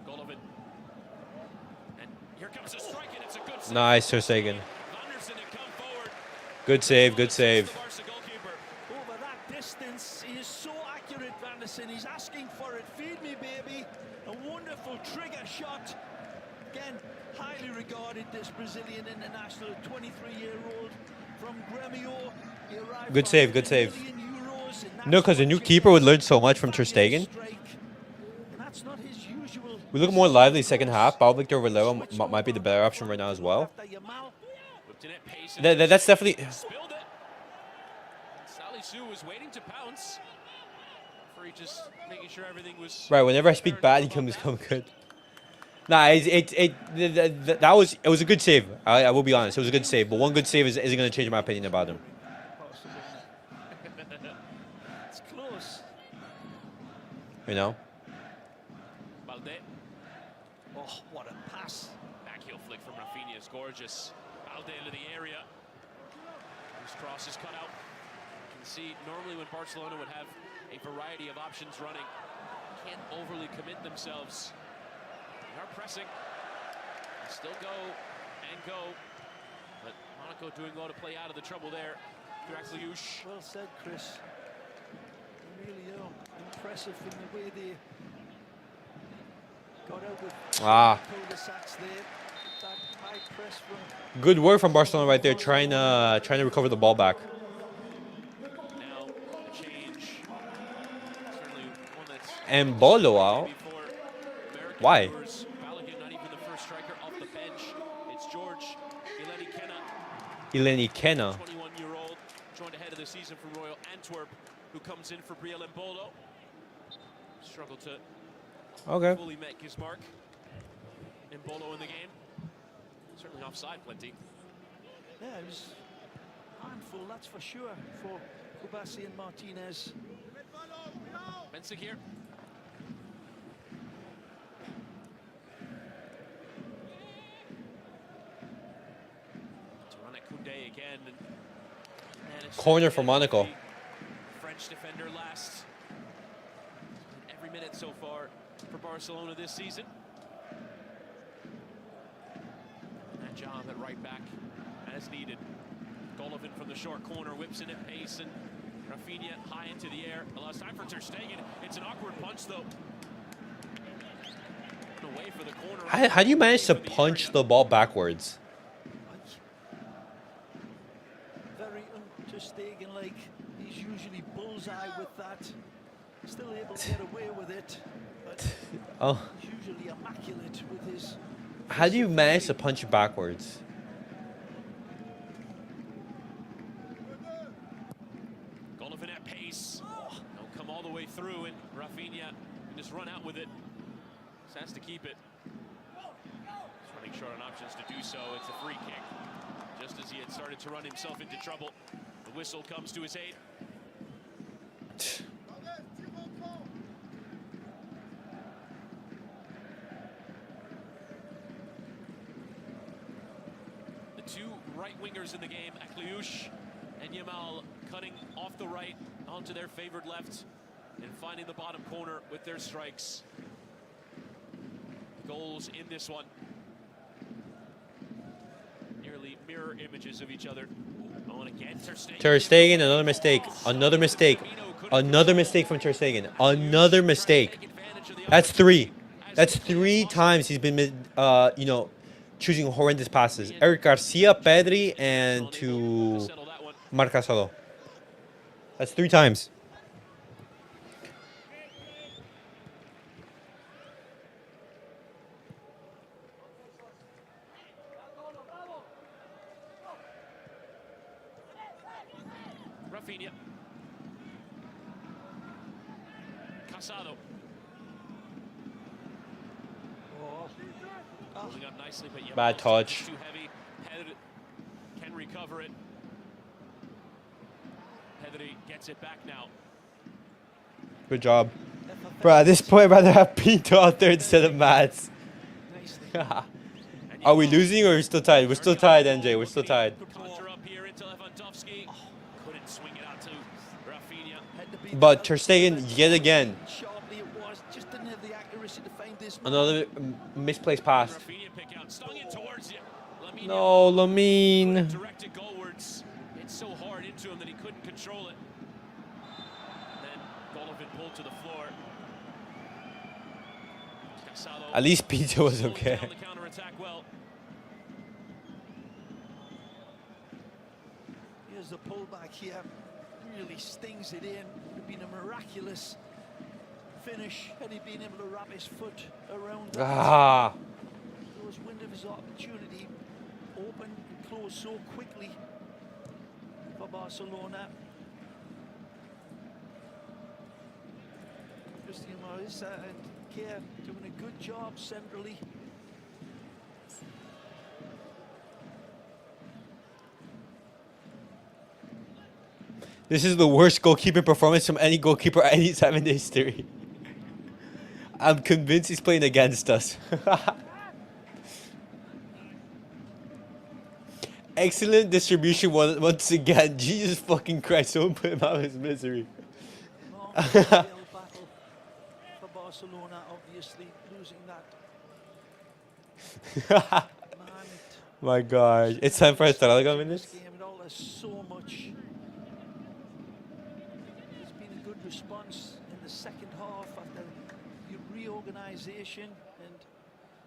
Golovan. And here comes a strike, and it's a good save. Nice, Ter Stegen. Anderson had come forward. Good save, good save. The Barca goalkeeper. Over that distance, he is so accurate, Vanderson. He's asking for it. Feed me, baby. A wonderful trigger shot. Again, highly regarded, this Brazilian international, 23-year-old from Grêmio. Good save, good save. No, because a new keeper would learn so much from Ter Stegen. We look more lively second half. Pau Victor over Leo might be the better option right now as well. That's definitely... Was waiting to pounce. Just making sure everything was right. Whenever I speak bad, he comes good. Nah, that was a good save. I will be honest, it was a good save. But one good save isn't going to change my opinion about him. It's close. You know. Balde. Oh, what a pass! Backheel flick from Raphinha is gorgeous. Balde into the area. His cross is cut out. You can see normally when Barcelona would have a variety of options running, can't overly commit themselves. They are pressing. They still go and go. But Monaco doing well to play out of the trouble there. Well said, Chris. They really are impressive in the way they got out with cul-de-sacs there. That high press from... Good work from Barcelona right there, trying to recover the ball back. Now a change. Certainly one that's And Bolo out. Why? Balogun, not even the first striker off the bench. It's George Ileni Kenna. 21-year-old, joined ahead of the season from Royal Antwerp, who comes in for Briel Mbolo. Struggled to fully make his mark. Mbolo in the game. Certainly offside plenty. Yeah, it was a handful, that's for sure, for Cubarsi and Martinez. Bensic here. To run at Kounde again. And Corner for Monaco. French defender last. Every minute so far for Barcelona this season. That job at right back as needed. Golovin from the short corner whips in at pace, and Raphinha high into the air. Allows time for Ter Stegen. It's an awkward punch though. Away for the corner. How do you manage to punch the ball backwards? Very Ter Stegen-like. He's usually bullseye with that. Still able to get away with it. But he's usually immaculate with his... How do you manage to punch it backwards? Golovin at pace. Don't come all the way through, and Raphinha can just run out with it. Just has to keep it. He's running short on options to do so. It's a free kick. Just as he had started to run himself into trouble, the whistle comes to his aid. Two right wingers in the game, Akliouche and Yamal, cutting off the right onto their favored left and finding the bottom corner with their strikes. Goals in this one. Nearly mirror images of each other. On again, Ter Stegen, another mistake. Another mistake. Another mistake from Ter Stegen. Another mistake. That's three. That's 3 times he's been, you know, choosing horrendous passes. Eric Garcia, Pedri, and to Marcasolo. That's 3 times. Raphinha. Casado. Holding up nicely, but Yamal Bad touch. too heavy. Pedri can recover it. Pedri gets it back now. Good job. Bro, at this point, I'd rather have Pinto out there instead of Mats. Are we losing or are we still tied? We're still tied, NJ. We're still tied. Conjure up here into lewandowski. Couldn't swing it out to Raphinha. But Ter Stegen, yet again, Sharply it was, just didn't have the accuracy to find this man. another misplaced pass. Raphinha pick out, stung it towards you. No, Lamine. Directed goalwards. It's so hard into him that he couldn't control it. Then Golovin pulled to the floor. Casado At least Pinto was slowing okay. down the counterattack well. Here's the pullback here. Really stings it in. It would have been a miraculous finish had he been able to wrap his foot around that. Ah. Those window of his opportunity open and close so quickly for Barcelona. Christian Morris and Kerr doing a good job centrally. This is the worst goalkeeping performance from any goalkeeper any time in history. I'm convinced he's playing against us. Excellent distribution once again. Jesus fucking Christ, don't put him out of his misery. Battle for Barcelona, obviously losing that. My gosh. It's time for Estrella minutes. Game, it all has so much. There's been a good response in the second half after the reorganisation and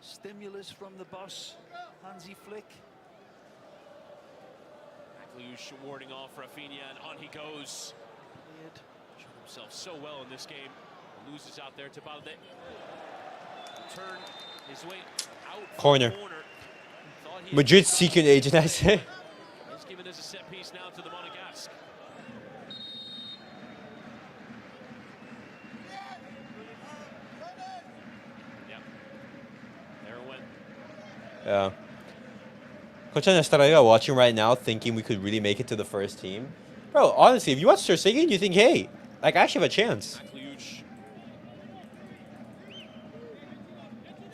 stimulus from the boss, Hansi Flick. Magliush warding off raphinha, and on he goes. Showed himself so well in this game. Loses out there to Balde. Turn his way out. Corner. Madrid's secret agent, I say. He's given us a set piece now to the Monegasque. Yeah. There it went. Yeah. Coach Estrella watching right now, thinking we could really make it to the first team. Bro, honestly, if you watch Ter Stegen, you think, hey, like, I actually have a chance. Magliush.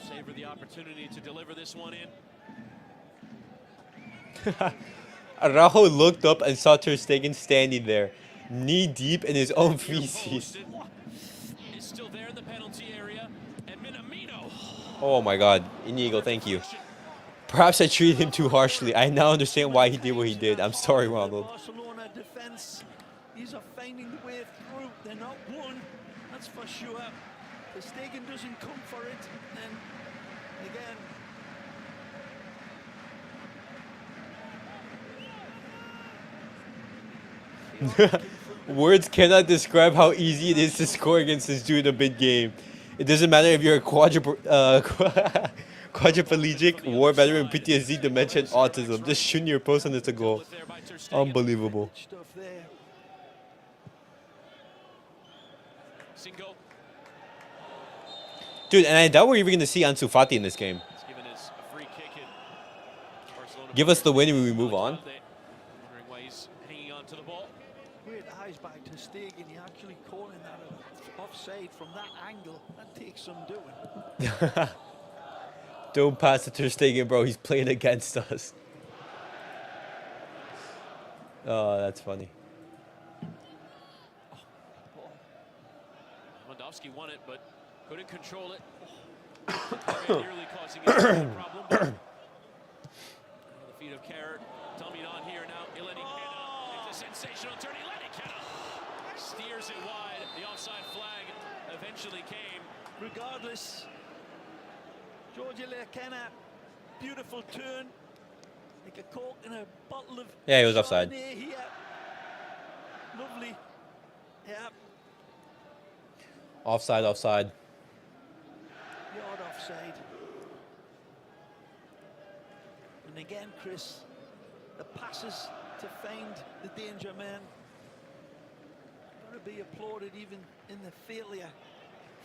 Savor the opportunity to deliver this one in. Araujo looked up and saw Ter Stegen standing there, knee deep in his own feces. Is still there in the penalty area, and Minamino. Oh my God, Inigo, thank you. Perhaps I treated him too harshly. I now understand why he did what he did. I'm sorry, Ronald. Barcelona defense, these are finding the way through. They're not won, that's for sure. The Stegen doesn't come for it, and again. Words cannot describe how easy it is to score against this dude in a big game. It doesn't matter if you're a quadriplegic, war veteran, PTSD, dementia, and autism. Just shooting your post and it's a goal. Unbelievable. Dude, and I doubt we're even going to see Ansu Fati in this game. Give us the win and we move on. Great eyes back to Stegen. He actually calling that offside from that angle. That takes some doing. Don't pass it to Ter Stegen, bro. He's playing against us. Oh, that's funny. Lewandowski won it, but couldn't control it. Nearly causing a problem. The feet of Kerr coming on here now. Eleni Kena. It's a sensational turn. Eleni Kena steers it wide. The offside flag eventually came. Regardless, Georgia Lekena, beautiful turn. Like a cork in a bottle of. Yeah, he was offside. Here. Lovely. Yeah. Offside, offside. Yard offside. And again, Chris, the passes to find the danger man. Got to be applauded even in the failure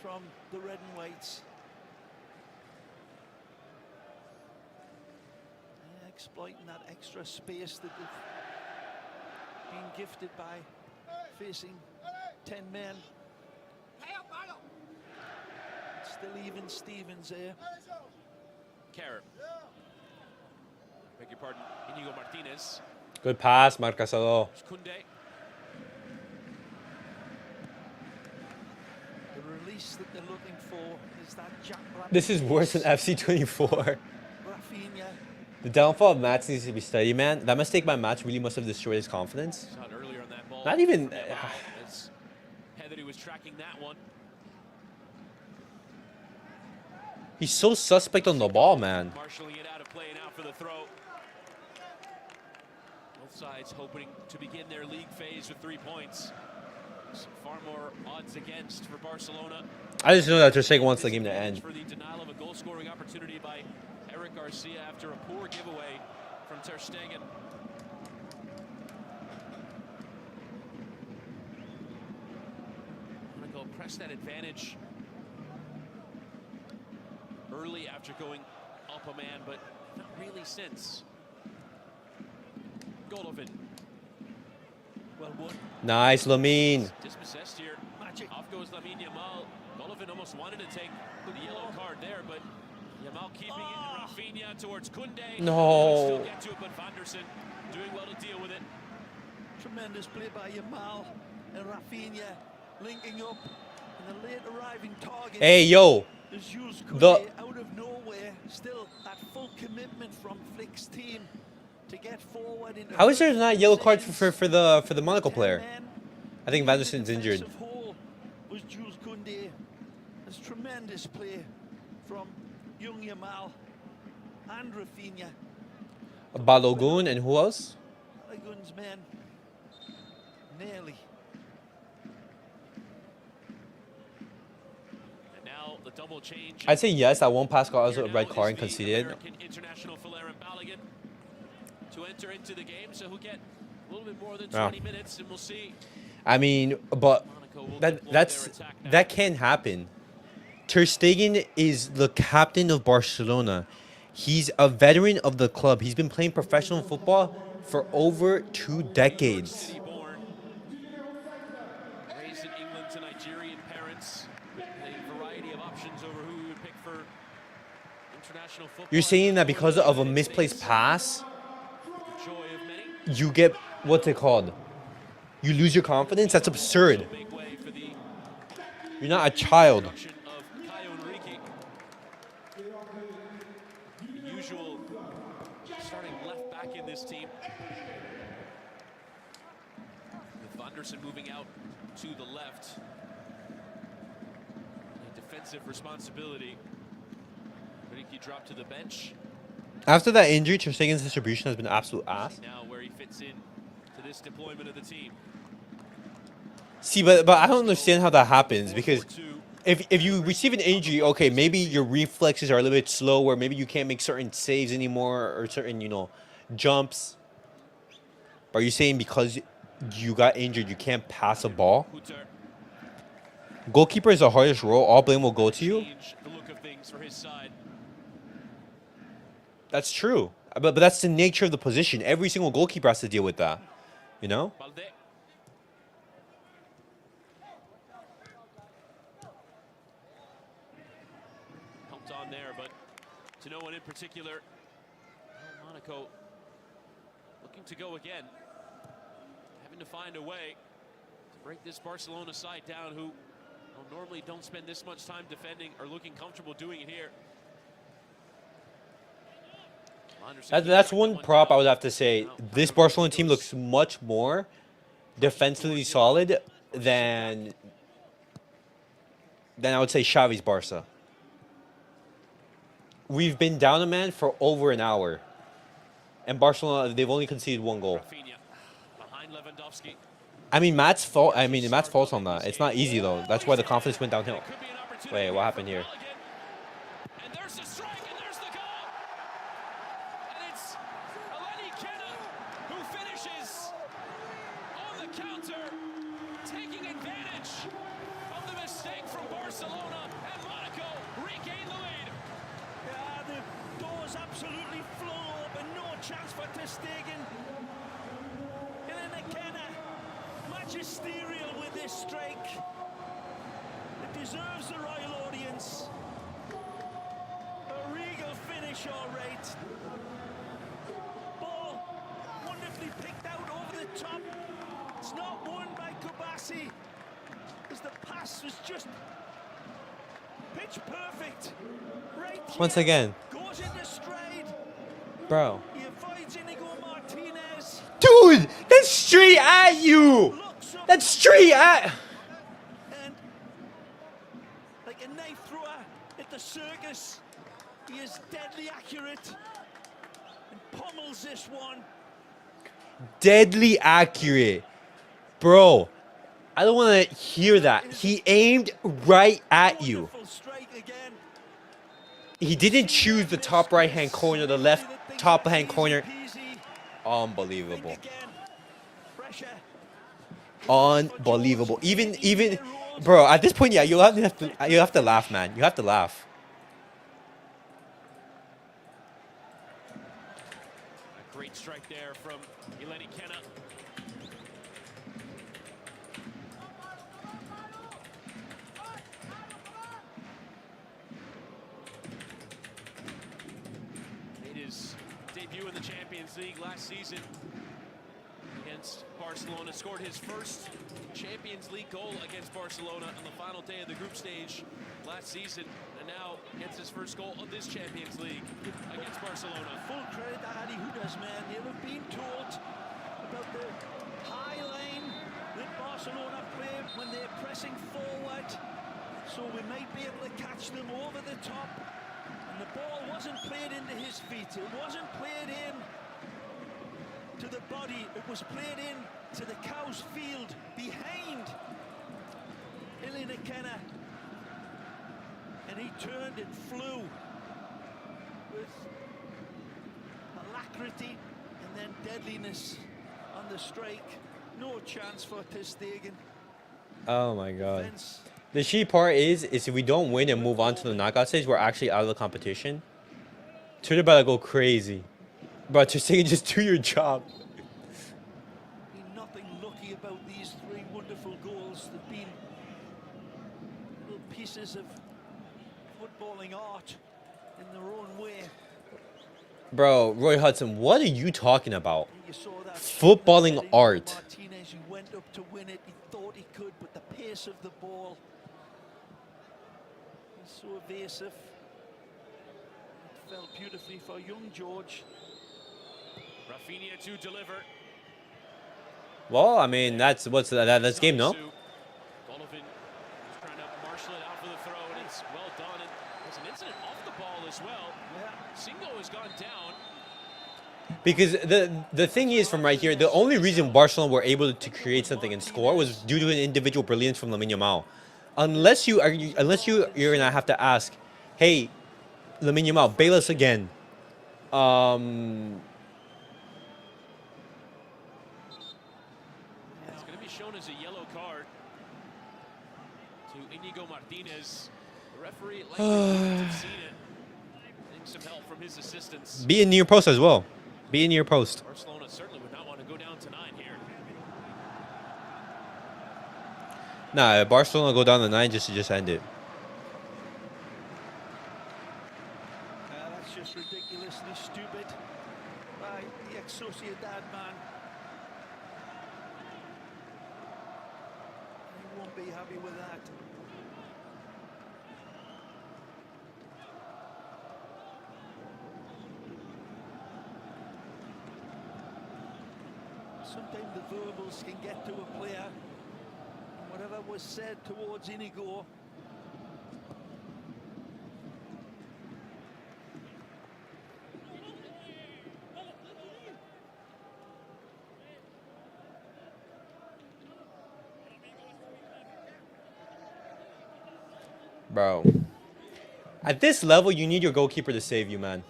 from the red and whites. Yeah, exploiting that extra space that they've been gifted by facing 10 men. Still even Stevens there. Kerr. Beg your pardon, Inigo Martinez. Good pass, Marcasado. Kounde. The release that they're looking for is that Jack Rabbit. This is worse than FC24. Raphinha. The downfall of Mats needs to be studied, man. That mistake by Mats really must have destroyed his confidence. Earlier on that ball. Not even. Heather was tracking that one. He's so suspect on the ball, man. Marshalling it out of play now for the throw. Both sides hoping to begin their league phase with 3 points. Some far more odds against for Barcelona. I just know that Ter Stegen wants the game to end. For the denial of a goal-scoring opportunity by Eric Garcia after a poor giveaway from Ter Stegen. Monaco press that advantage early after going up a man, but not really since. Golovin. Well, one Nice, Lamine. Dispossessed here. magic. Off goes Yamal. Golovin almost wanted to take the yellow card there, but Yamal keeping it. Raphinha towards Kounde. No. Still get to it, but Vanderson doing well to deal with it. Tremendous play by Yamal and Raphinha linking up, and the late arriving target. Hey, yo. is Jules The- Kounde out of nowhere. Still that full commitment from Flick's team to get forward. Into How is there not a yellow card positions. for the Monaco player? 10 men. I think Vanderson's The injured. defensive hole was Jules Kounde. It's tremendous play from young Yamal and Raphinha. Balogun and who else? Balogun's men nearly. And now the double change. I'd say yes. That one pass got us a Here red now card is and the conceded. American international Valerian Balogun to enter into the game, so he'll get a little bit more than 20 minutes, and we'll see. I mean, but Monaco will that deploy that's their attack now. that can happen. Ter Stegen is the captain of Barcelona. He's a veteran of the club. He's been playing professional football for over 2 decades. City born, raised in England to Nigerian parents, with a variety of options over who he would pick for international football. You're saying that because of a misplaced pass, Joy of many. you get what's it called? You lose your confidence? That's absurd. Big way for the You're not a child. introduction of Caio Henrique. The usual starting left back in this team. With Vanderson moving out to the left. A defensive responsibility. Henrique dropped to the bench. After that injury, Ter Stegen's distribution has been absolute ass. Now where he fits in to this deployment of the team. See, but I don't understand how that happens because if you receive an injury, okay, maybe your reflexes are a little bit slow, or maybe you can't make certain saves anymore or certain jumps. But are you saying because you got injured, you can't pass a ball? Hutter Goalkeeper is the hardest role. All blame will go to you. change the look of things for his side. That's true. But that's the nature of the position. Every single goalkeeper has to deal with that. You know? Balde. Helped on there, but to no one in particular. Monaco looking to go again. Having to find a way to break this Barcelona side down, who normally don't spend this much time defending or looking comfortable doing it here. That's one prop I would have to say. This Barcelona team looks much more defensively solid than I would say Xavi's Barca. We've been down a man for over an hour. And Barcelona, they've only conceded 1 goal. Raphinha behind Lewandowski. I mean, Matt's fault on that. It's not easy, though. That's why the confidence went downhill. Could be an opportunity Wait, what happened for here? Balogun. And there's the strike, and there's the goal. And it's Eleni Kenna who finishes on the counter, taking advantage of the mistake from Barcelona, and Monaco regain the lead. Yeah, the doors absolutely flown open. No chance for Ter Stegen. Eleni Kenna, magisterial with this strike. It deserves the royal audience. A regal finish, all right. Ball wonderfully picked out over the top. It's not won by Cubarsi, as the pass was just pitch perfect. Right Once here. again. Goes into stride. Bro. He avoids Inigo Martinez. Dude, that's straight at you. Looks up That's straight at... and like a knife thrower at the circus, he is deadly accurate and pummels this one. Deadly accurate. Bro, I don't want to hear that. He aimed right at you. Wonderful strike again. He didn't choose the top right-hand corner, the left top-hand corner. Unbelievable. Unbelievable. Even, bro, at this point, yeah, you have to laugh, man. You have to laugh. A great strike there from Eleni Kenna. Made his debut in the Champions League last season against Barcelona. Scored his first Champions League goal against Barcelona on the final day of the group stage last season, and now gets his first goal of this Champions League against Barcelona. Full credit to Adi Huda's man. They have been told about the high line that Barcelona play when they're pressing forward, so we might be able to catch them over the top. And the ball wasn't played into his feet. It wasn't played in to the body. It was played in to the cow's field behind Eleni Kenna. And he turned and flew with alacrity and then deadliness on the strike. No chance for Ter Stegen. Oh my god. Defense. The shitty part is if we don't win and move on to the knockout stage, we're actually out of the competition. Twitter about to go crazy. Bro, Ter Stegen, just do your job. Been nothing lucky about these three wonderful goals. They've been little pieces of footballing art in their own way. Bro, Roy Hudson, what are you talking about? You saw that Footballing art. Martinez, he went up to win it. He thought he could, but the pace of the ball is so evasive. It fell beautifully for young George. Raphinha to deliver. Well, I mean, that's that's game, no? Golovin is trying to marshal it out for the throw, and it's well done. And there's an incident off the ball as well. Singo has gone down. Because the thing is, from right here, the only reason Barcelona were able to create something and score was due to an individual brilliance from Lamine Yamal. Unless you're gonna have to ask, hey, Lamine Yamal, bail us again. It's going to be shown as a yellow card to Inigo Martinez. The referee likely wouldn't have seen it. Getting some help from his assistants. Be in near post as well. Be in near post. Barcelona certainly would not want to go down to 9 here. Nah, Barcelona go down to 9 just to end it. That's just ridiculously stupid by the ex-Sociedad man. He won't be happy with that. Sometimes the verbals can get to a player. Whatever was said towards Inigo, Bro. At this level, you need your goalkeeper to save you, man.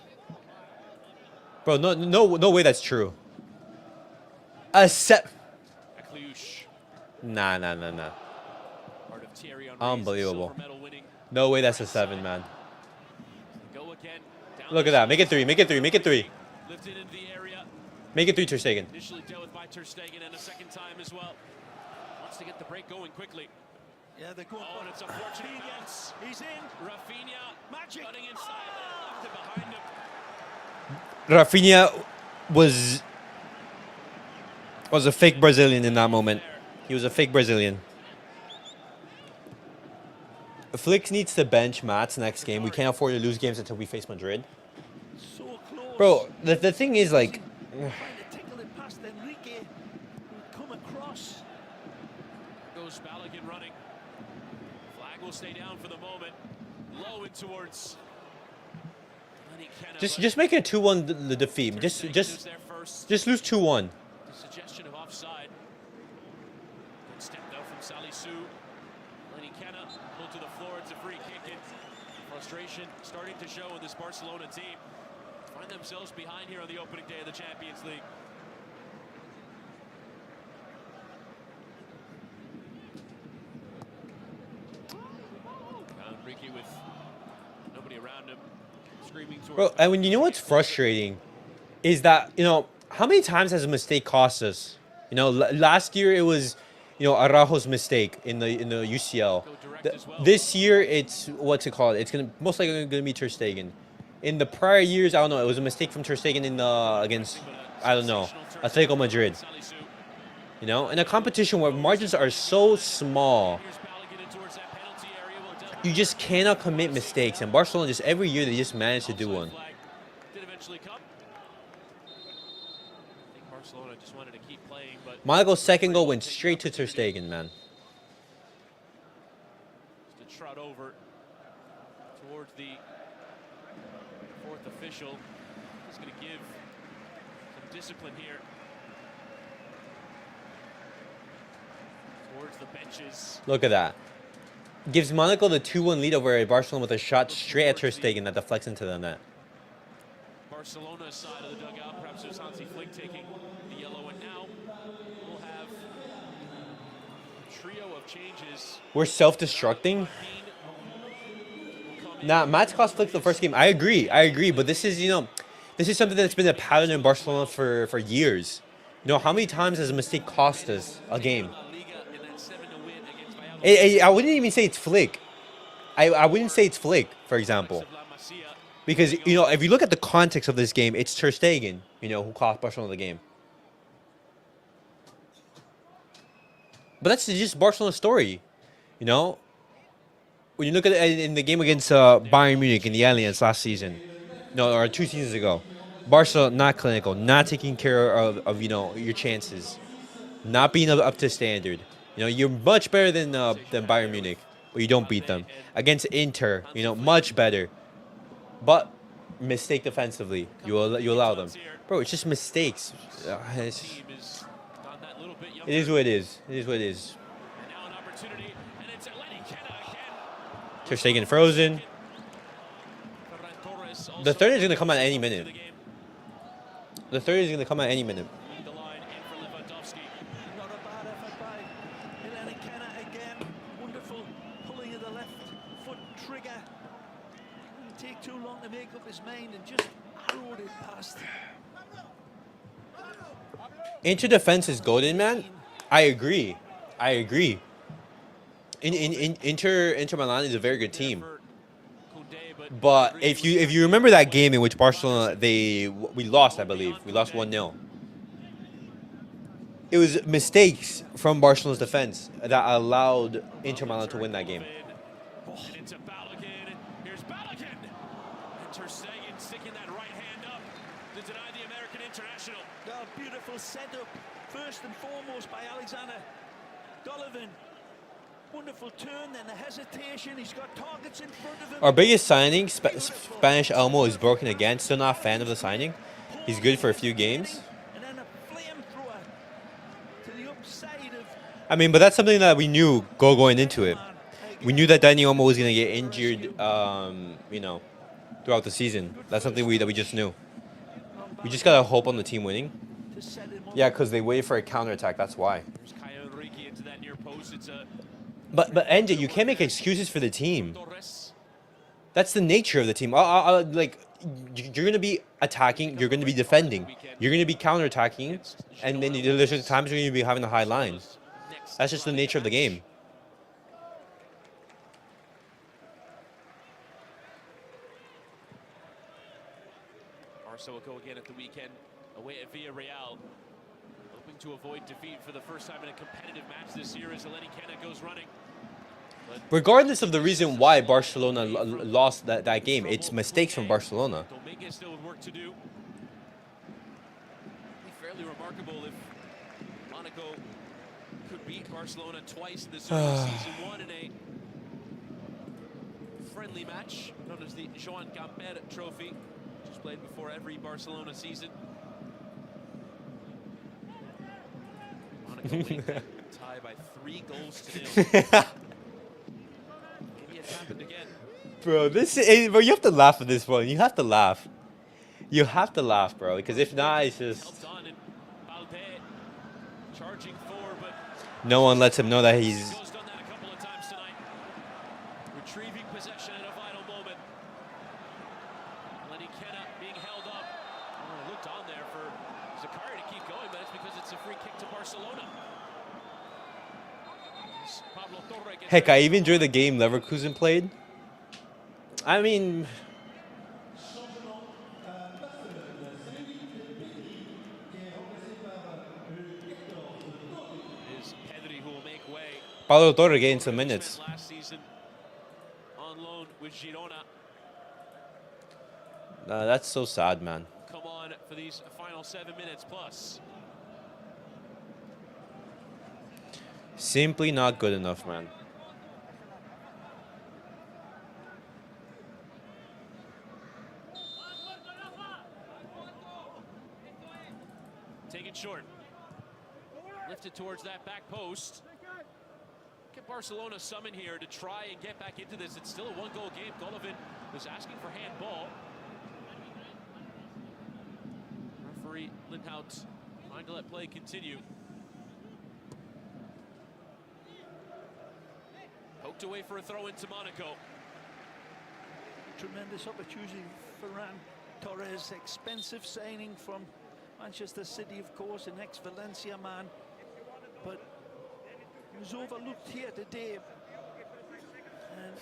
Bro, no way that's true. Ecluche, Nah. part of Thierry Henry's Unbelievable. silver medal winning. No way that's a 7, man. Go again. Down Look the at that. Make it stretch. 3. Make it 3. Make it 3. Lifted into the area. Make it 3, Ter Stegen. Initially dealt with by Ter Stegen, and a second time as well. Wants to get the break going quickly. yeah, they're going. Oh, and it's a fortunate bounce. He's in. Raphinha Magic. cutting inside, left it behind him. Raphinha was a fake Brazilian in that moment. He was a fake Brazilian. Flick needs to bench Mats next game. We can't afford to lose games until we face Madrid. So close. Bro, the thing is, like, Trying to tickle it past Enrique, who'd come across. Goes Balogun running. Flag will stay down for the moment. Low in towards. just make it 2-1 the defeat. Just lose 2-1. Suggestion of offside. Good step though from Salisu. Lenny Kenna pulled to the floor. It's a free kick. Frustration starting to show in this Barcelona team. Find themselves behind here on the opening day of the Champions League. Enrique with nobody around him, screaming towards. Bro, and when you know what's frustrating is that, you know, how many times has a mistake cost us? You know, last year it was, you know, Araujo's mistake in the UCL. This year it's what's it called? It's most likely gonna be Ter Stegen. In the prior years, I don't know, it was a mistake from Ter Stegen in the against, I don't know, Atletico Madrid. You know, in a competition where margins are so small, you just cannot commit mistakes. And Barcelona, just every year, they just manage to do one. Monaco's second goal went straight to Ter Stegen, man. Just a trot over towards the fourth official. He's going to give some discipline here towards the benches. Look at that. Gives Monaco the 2-1 lead over Barcelona with a shot straight at Ter Stegen that deflects into the net. Barcelona's side of the dugout, perhaps there's Hansi Flick taking the yellow, and now we'll have a trio of changes. We're self-destructing. Nah, Mats cost Flick the first game. I agree, but this is, you know, this is something that's been a pattern in Barcelona for years. You know, how many times has a mistake cost us a game? I wouldn't even say it's Flick. I wouldn't say it's Flick, for example. Because, you know, if you look at the context of this game, it's Ter Stegen, you know, who cost Barcelona the game. But that's just Barcelona's story, you know? When you look at it in the game against Bayern Munich in the Allianz last season, no, or 2 seasons ago, Barca not clinical, not taking care of you know, your chances, not being up to standard. You know, you're much better than Bayern Munich, but you don't beat them. Against Inter, you know, much better. But mistake defensively, you allow them. Bro, it's just mistakes. It is what it is. It is what it is. Ter Stegen frozen. The third is going to come at any minute. The third is going to come at any minute. Not a bad effort by Kenna again. Wonderful pulling of the left foot trigger. Didn't take too long to make up his mind and just arrowed it past. Inter defense is golden, man. I agree. Inter Milan is a very good team. But if you remember that game in which Barcelona we lost, I believe we lost 1-0. It was mistakes from Barcelona's defense that allowed Inter Milan to win that game. Here's Balogun. And Ter Stegen sticking that right hand up to deny the American international. A beautiful setup, first and foremost by Alexander Golovin. Wonderful turn, then the hesitation. He's got targets in front of him. Our biggest signing, Spanish Elmo, is broken again. Still not a fan of the signing. He's good for a few games. And then a flamethrower to the upside of. I mean, but that's something that we knew going into it. We knew that Dani Olmo was going to get injured, you know, throughout the season. That's something that we just knew. We just got to hope on the team winning. Yeah, because they waited for a counterattack. That's why. Into that near post. It's a But NJ, you can't make excuses for the team. That's the nature of the team. Like, you're going to be attacking, you're going to be defending, you're going to be counterattacking, and then there's times you're going to be having a high line. That's just the nature of the game. Barca will go again at the weekend, away at Villarreal. Hoping to avoid defeat for the first time in a competitive match this year as Lenny Kenna goes running. Regardless of the reason why Barcelona lost that game, it's mistakes from Barcelona. Dominguez still with work to do. Be fairly remarkable if Monaco could beat Barcelona twice in this early season. One in a friendly match known as the Joan Gamper Trophy, which is played before every Barcelona season. Monaco lead that tie by 3 goals to 0. Maybe it's happened again. Bro, bro, you have to laugh at this one. You have to laugh. You have to laugh, bro, because if not, it's just Helped on and Balde charging forward, but no one lets him know that he's. Ghost done that a couple of times tonight. Retrieving possession at a vital moment. Lenny Kenna being held up. Oh, it looked on there for Zakari to keep going, but it's because it's a free kick to Barcelona. As Pablo Torre gets Heck, I even enjoyed the game Leverkusen played. I mean, is Pedri who will make way. Pablo Torre getting some minutes. Spent last season on loan with Girona. That's so sad, man. Come on for these final 7 minutes plus. Simply not good enough, man. Take it short. Lifted towards that back post. Get Barcelona summoned here to try and get back into this. It's still a 1-goal game. Golovin was asking for handball. Referee Lindhout trying to let play continue. Poked away for a throw into Monaco. Tremendous opportunity for Ferran Torres, expensive signing from Manchester City, of course, an ex-Valencia man, but he was overlooked here today. And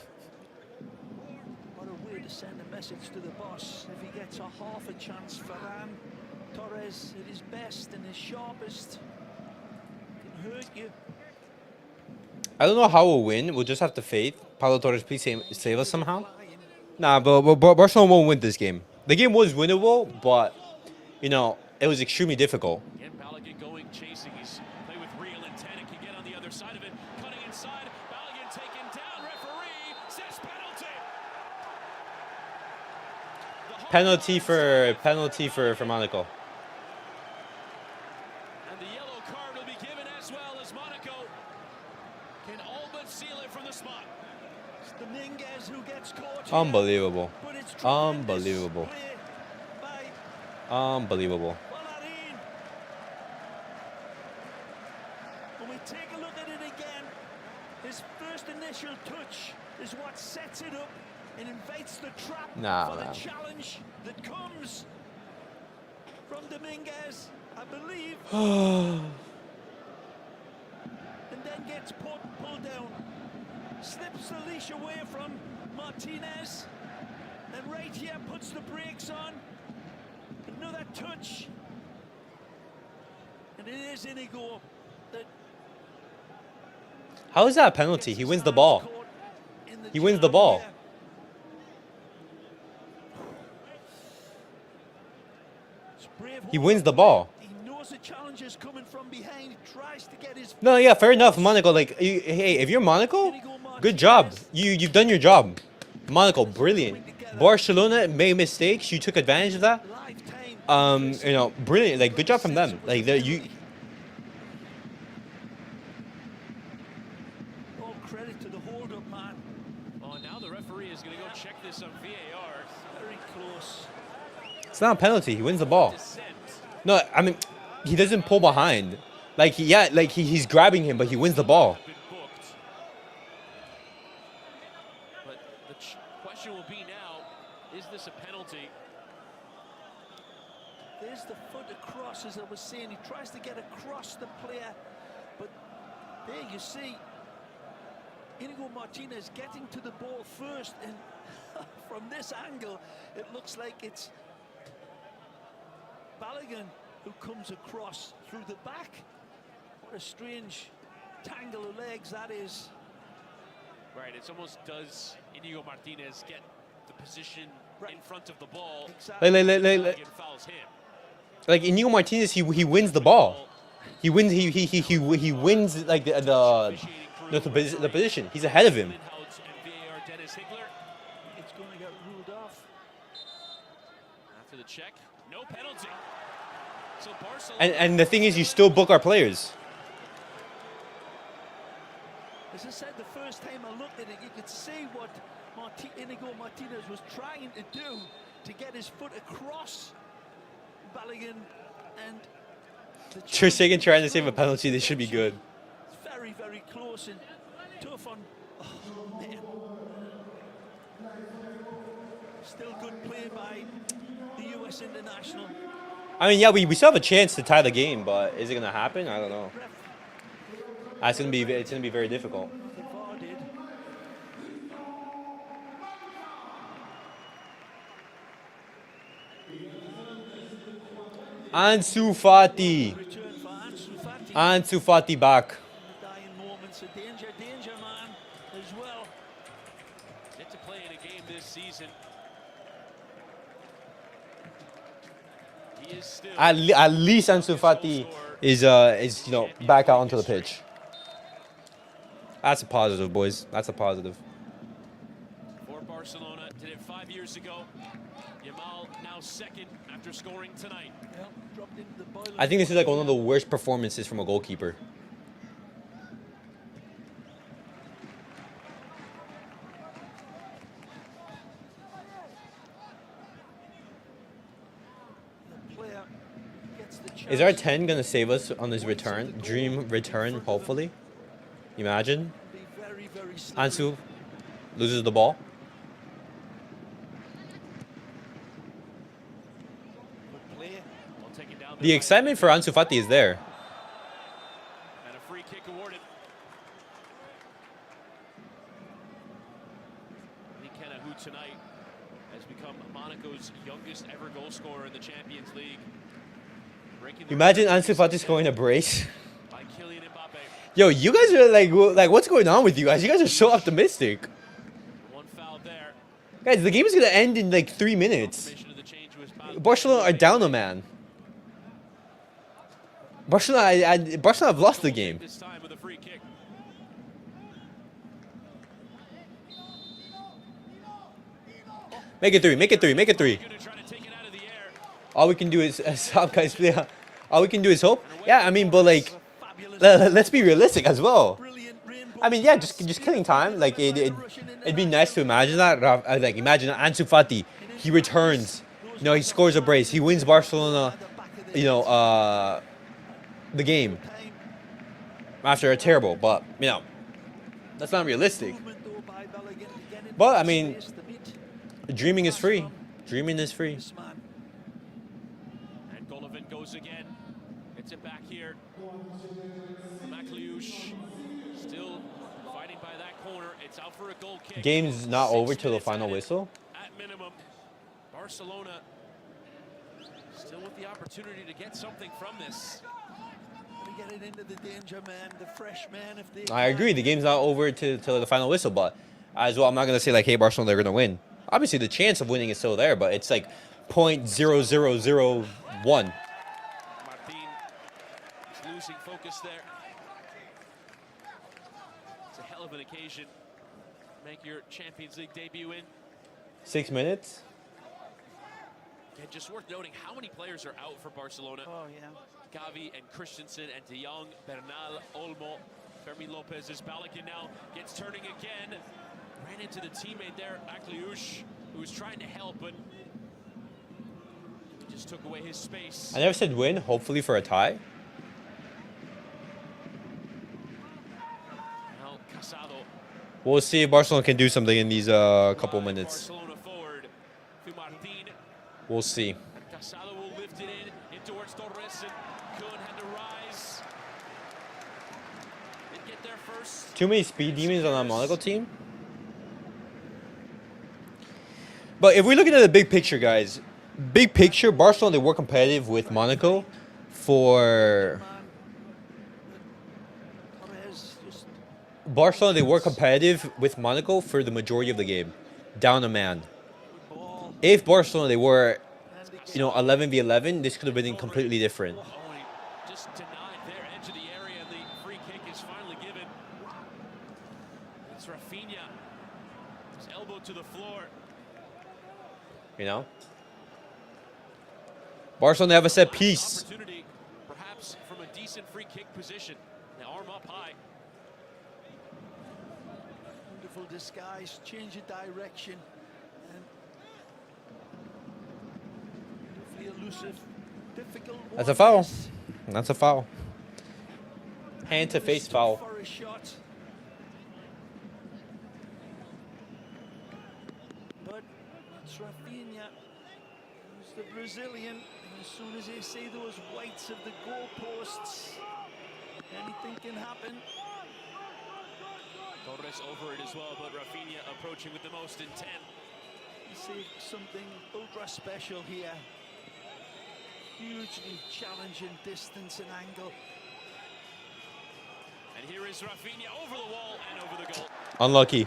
what a way to send a message to the boss. If he gets a half a chance, Ferran Torres at his best and his sharpest can hurt you. I don't know how we'll win. We'll just have to faith. Pablo Torres, please save us somehow. Nah, but Barcelona won't win this game. The game was winnable, but, you know, it was extremely difficult. Again, Balogun going, chasing. He's played with real intent. He can get on the other side of it. Cutting inside. Balogun taken down. Referee says penalty. Penalty for Monaco. And the yellow card will be given as well, as Monaco can all but seal it from the spot. It's Dominguez who gets caught here, Unbelievable. but it's tremendous Unbelievable. play by Unbelievable. Ballarin. When we take a look at it again, his first initial touch is what sets it up and invites the trap Nah, for man. the challenge that comes from Dominguez, I believe, and then gets pulled down. Slips the leash away from Martinez, and right here puts the brakes on. Another touch, and it is Inigo that How is that a penalty? He wins the ball. He wins the ball. He wins the ball. He knows the challenge is coming from behind. He tries to get his. No, yeah, fair enough. Monaco, like, hey, if you're Monaco, good job. You've done your job. Monaco, brilliant. Barcelona made mistakes. You took advantage of that. You know, brilliant. Like, good job from them. Like, you. All credit to the hold-up man. Oh, now the referee is going to go check this on VAR. Very close. It's not a penalty. He wins the ball. Descent. No, I mean, he doesn't pull behind. Like, he's grabbing him, but he wins the ball. Been booked. But the question will be now, is this a penalty? There's the foot across, as I was saying. He tries to get across the player, but there you see Inigo Martinez getting to the ball first, and from this angle, it looks like it's Balogun who comes across through the back. What a strange tangle of legs that is. Right, it's almost does Inigo Martinez get the position in front of the ball. Exactly. Balogun fouls him. Like Inigo Martinez, he wins the ball. He wins. He wins like the position. He's ahead of him. Lindhout and VAR Dennis Higler. It's going to get ruled off. After the check, no penalty. So Barcelona. And the thing is, you still book our players. As I said, the first time I looked at it, you could see what Inigo Martinez was trying to do to get his foot across Balogun, and Ter Stegen trying to save a penalty. They should be good. it's very, very close and tough on. Oh, man. Still good play by the US international. I mean, yeah, we still have a chance to tie the game, but is it gonna happen? I don't know. It's gonna be very difficult. VAR did. Ansu Fati. Return for Ansu Fati. Ansu Fati back. Dying moments of danger, man, as well. Get to play in a game this season. He is still At least Ansu Fati is back out onto the pitch. That's a positive, boys. That's a positive. for Barcelona. Did it 5 years ago. Yamal now second after scoring tonight. Yeah, dropped into the boiler. I think this is like one of the worst performances from a goalkeeper. The player gets the Is our chance 10 gonna save us on this return? Dream return, hopefully. Imagine. to be very, very slippery. Ansu loses the ball. Good play. Well taken down The excitement for Ansu Fati is there. and a free kick awarded. Mikena, who tonight has become Monaco's youngest ever goal scorer in the Champions League. Breaking the Imagine record Ansu Fati scoring a brace. by Kylian Mbappe. Yo, you guys are like, what's going on with you guys? You guys are so optimistic. One foul there. Guys, the game is gonna end in like 3 minutes. Confirmation of the change was Pablo. Barcelona are down a man. Barcelona have lost the game. This time with a free kick. Make it three. Make it three. Make it three. Gonna try to take it out of the air. All we can do is stop, guys. Yeah. All we can do is hope. Yeah, I mean, but like, Fabulous. let's be realistic as well. Brilliant rainbow. I mean, yeah, just killing time. Like, it'd be nice to imagine that. Like, imagine Ansu Fati. He returns. You know, he scores a brace. He wins Barcelona. You know, the game Time. after a terrible. But you know, that's not realistic. Movement though by Balogun to get into But, I the mean, space to meet Dreaming is free. Dreaming is free. this man. And Golovin goes again. Gets it back here. Makliush still fighting by that corner. It's out for a goal kick. Game's not 6 over till the minutes final added whistle. At minimum, Barcelona still with the opportunity to get something from this. We get it into the danger man, the fresh man. If they I agree. The game's not over till the final whistle, but as well, I'm not gonna say like, hey, Barcelona, they're gonna win. Obviously, the chance of winning is still there, but it's like 0.0001. Martin is losing focus there. It's a hell of an occasion. Make your Champions League debut in. 6 minutes. And just worth noting how many players are out for Barcelona. Oh yeah. Gavi and Christensen and De Jong, Bernal, Olmo, Fermin Lopez is Balogun now gets turning again. Ran into the teammate there, Akliush, who was trying to help, but he just took away his space. I never said win. Hopefully for a tie. Now Casado. We'll see if Barcelona can do something in these couple minutes. Barcelona forward to Martin. We'll see. Casado will lift it in towards Torres, and Kun had to rise. Didn't get there first. Too many speed demons on that Monaco team. But if we're looking at the big picture, guys, big picture, Barcelona, they were competitive with Monaco for... Torres just Barcelona, they were competitive with Monaco for the majority of the game. Down a man. ball If Barcelona, they were, and you know, 11v11, this could have been completely different. Oh, he just denied their edge of the area, and the free kick is finally given. It's Raphinha. His elbow to the floor. You know? Barcelona have a set piece. Opportunity, perhaps from a decent free kick position. Now arm up high. wonderful disguise, change of direction, and beautifully elusive, difficult. That's a foul. That's a foul. Hand to face foul. For a shot. But it's raphinha, who's the Brazilian. And as soon as they see those whites of the goalposts, anything can happen. Torres over it as well, but raphinha approaching with the most intent. You see something ultra special here. Hugely challenging distance and angle. And here is raphinha over the wall and over the goal. Unlucky.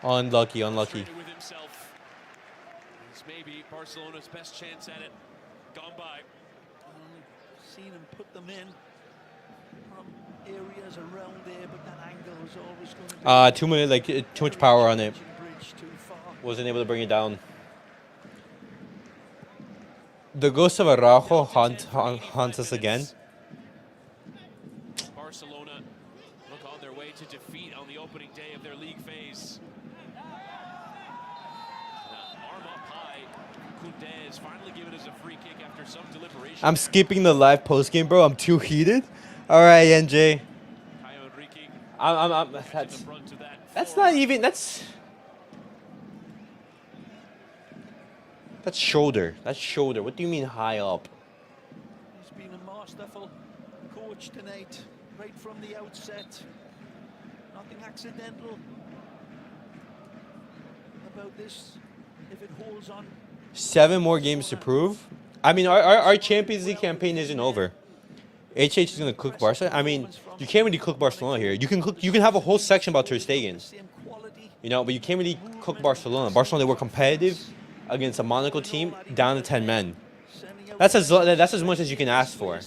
Unlucky. With himself. It's maybe Barcelona's best chance at it. Gone by. Seen him put them in from areas around there, but that angle was always going to be too much power on it. bridge too far. Wasn't able to bring it down. The ghost of Araujo haunts us again. Barcelona look on their way to defeat on the opening day of their league phase. Arm up high. Kounde is finally given us a free kick after some deliberation. I'm skipping the live post game, bro. I'm too heated. All right, NJ. That's not even. That's shoulder. That's shoulder. What do you mean high up? He's been a masterful coach tonight, right from the outset. Nothing accidental about this. If it holds on. 7 more games to prove. I mean, our Champions League campaign isn't over. HH is gonna cook Barca. I mean, you can't really cook Barcelona here. You can have a whole section about Ter Stegen, you know, but you can't really cook Barcelona. Barcelona, they were competitive against a Monaco team down to 10 men. That's as much as you can ask for.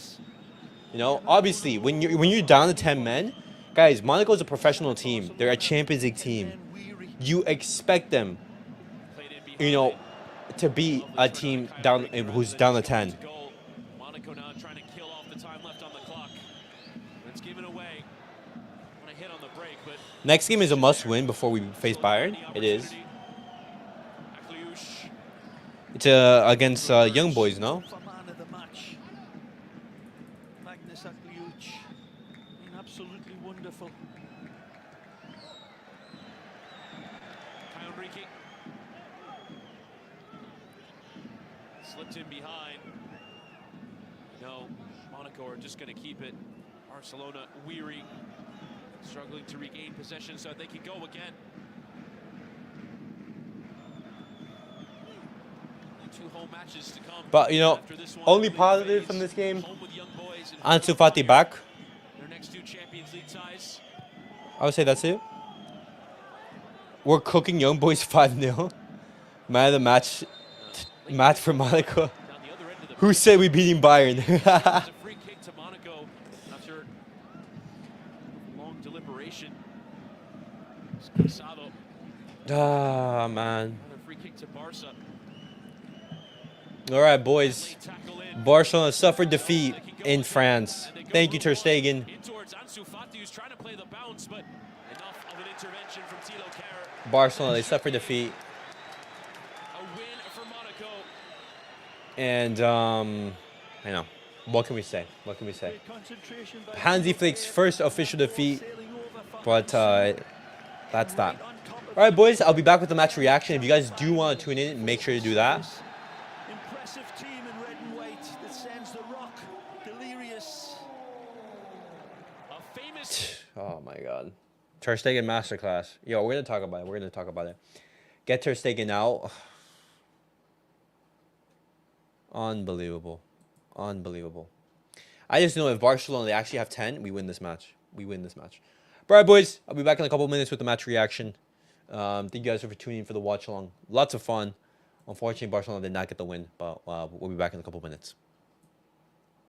You know, obviously, when you're down to 10 men, guys, Monaco is a professional team. They're a Champions League team. You expect them, you know, to be a team down who's down to 10. Monaco now trying to kill off the time left on the clock. It's given away. Want to hit on the break, but Next game is a must-win before we face Bayern. It is. It's against Young Boys, no? Absolutely wonderful. Slipped in behind. No, Monaco are just going to keep it. Barcelona weary, struggling to regain possession so they can go again. 2 home matches to come. But, you know, only positive from this game, Ansu Fati back. Their next 2 Champions League ties. I would say that's it. We're cooking Young Boys 5-0. Man of the match for Monaco. Who said we beating Bayern? A free kick to Monaco after long deliberation. Ah, man. Another free kick to Barca. All right, boys. Barcelona suffered defeat in France. Thank you, Ter Stegen. In towards Ansu Fati, who's trying to play the bounce, but enough of an intervention from Tilo Kehrer. Barcelona, they suffered defeat. A win for Monaco. And, I know. What can we say? What can we say? Hansi Flick's first official defeat. But that's that. All right, boys. I'll be back with the match reaction. If you guys do want to tune in, make sure to do that. Impressive team in red and white that sends the Rock delirious. A famous. Oh my God. Ter Stegen masterclass. Yo, we're gonna talk about it. We're gonna talk about it. Get Ter Stegen out. Unbelievable. Unbelievable. I just know if Barcelona, they actually have 10, we win this match. We win this match. All right, boys. I'll be back in a couple minutes with the match reaction. Thank you guys for tuning in for the watch along. Lots of fun. Unfortunately, Barcelona did not get the win, but we'll be back in a couple minutes.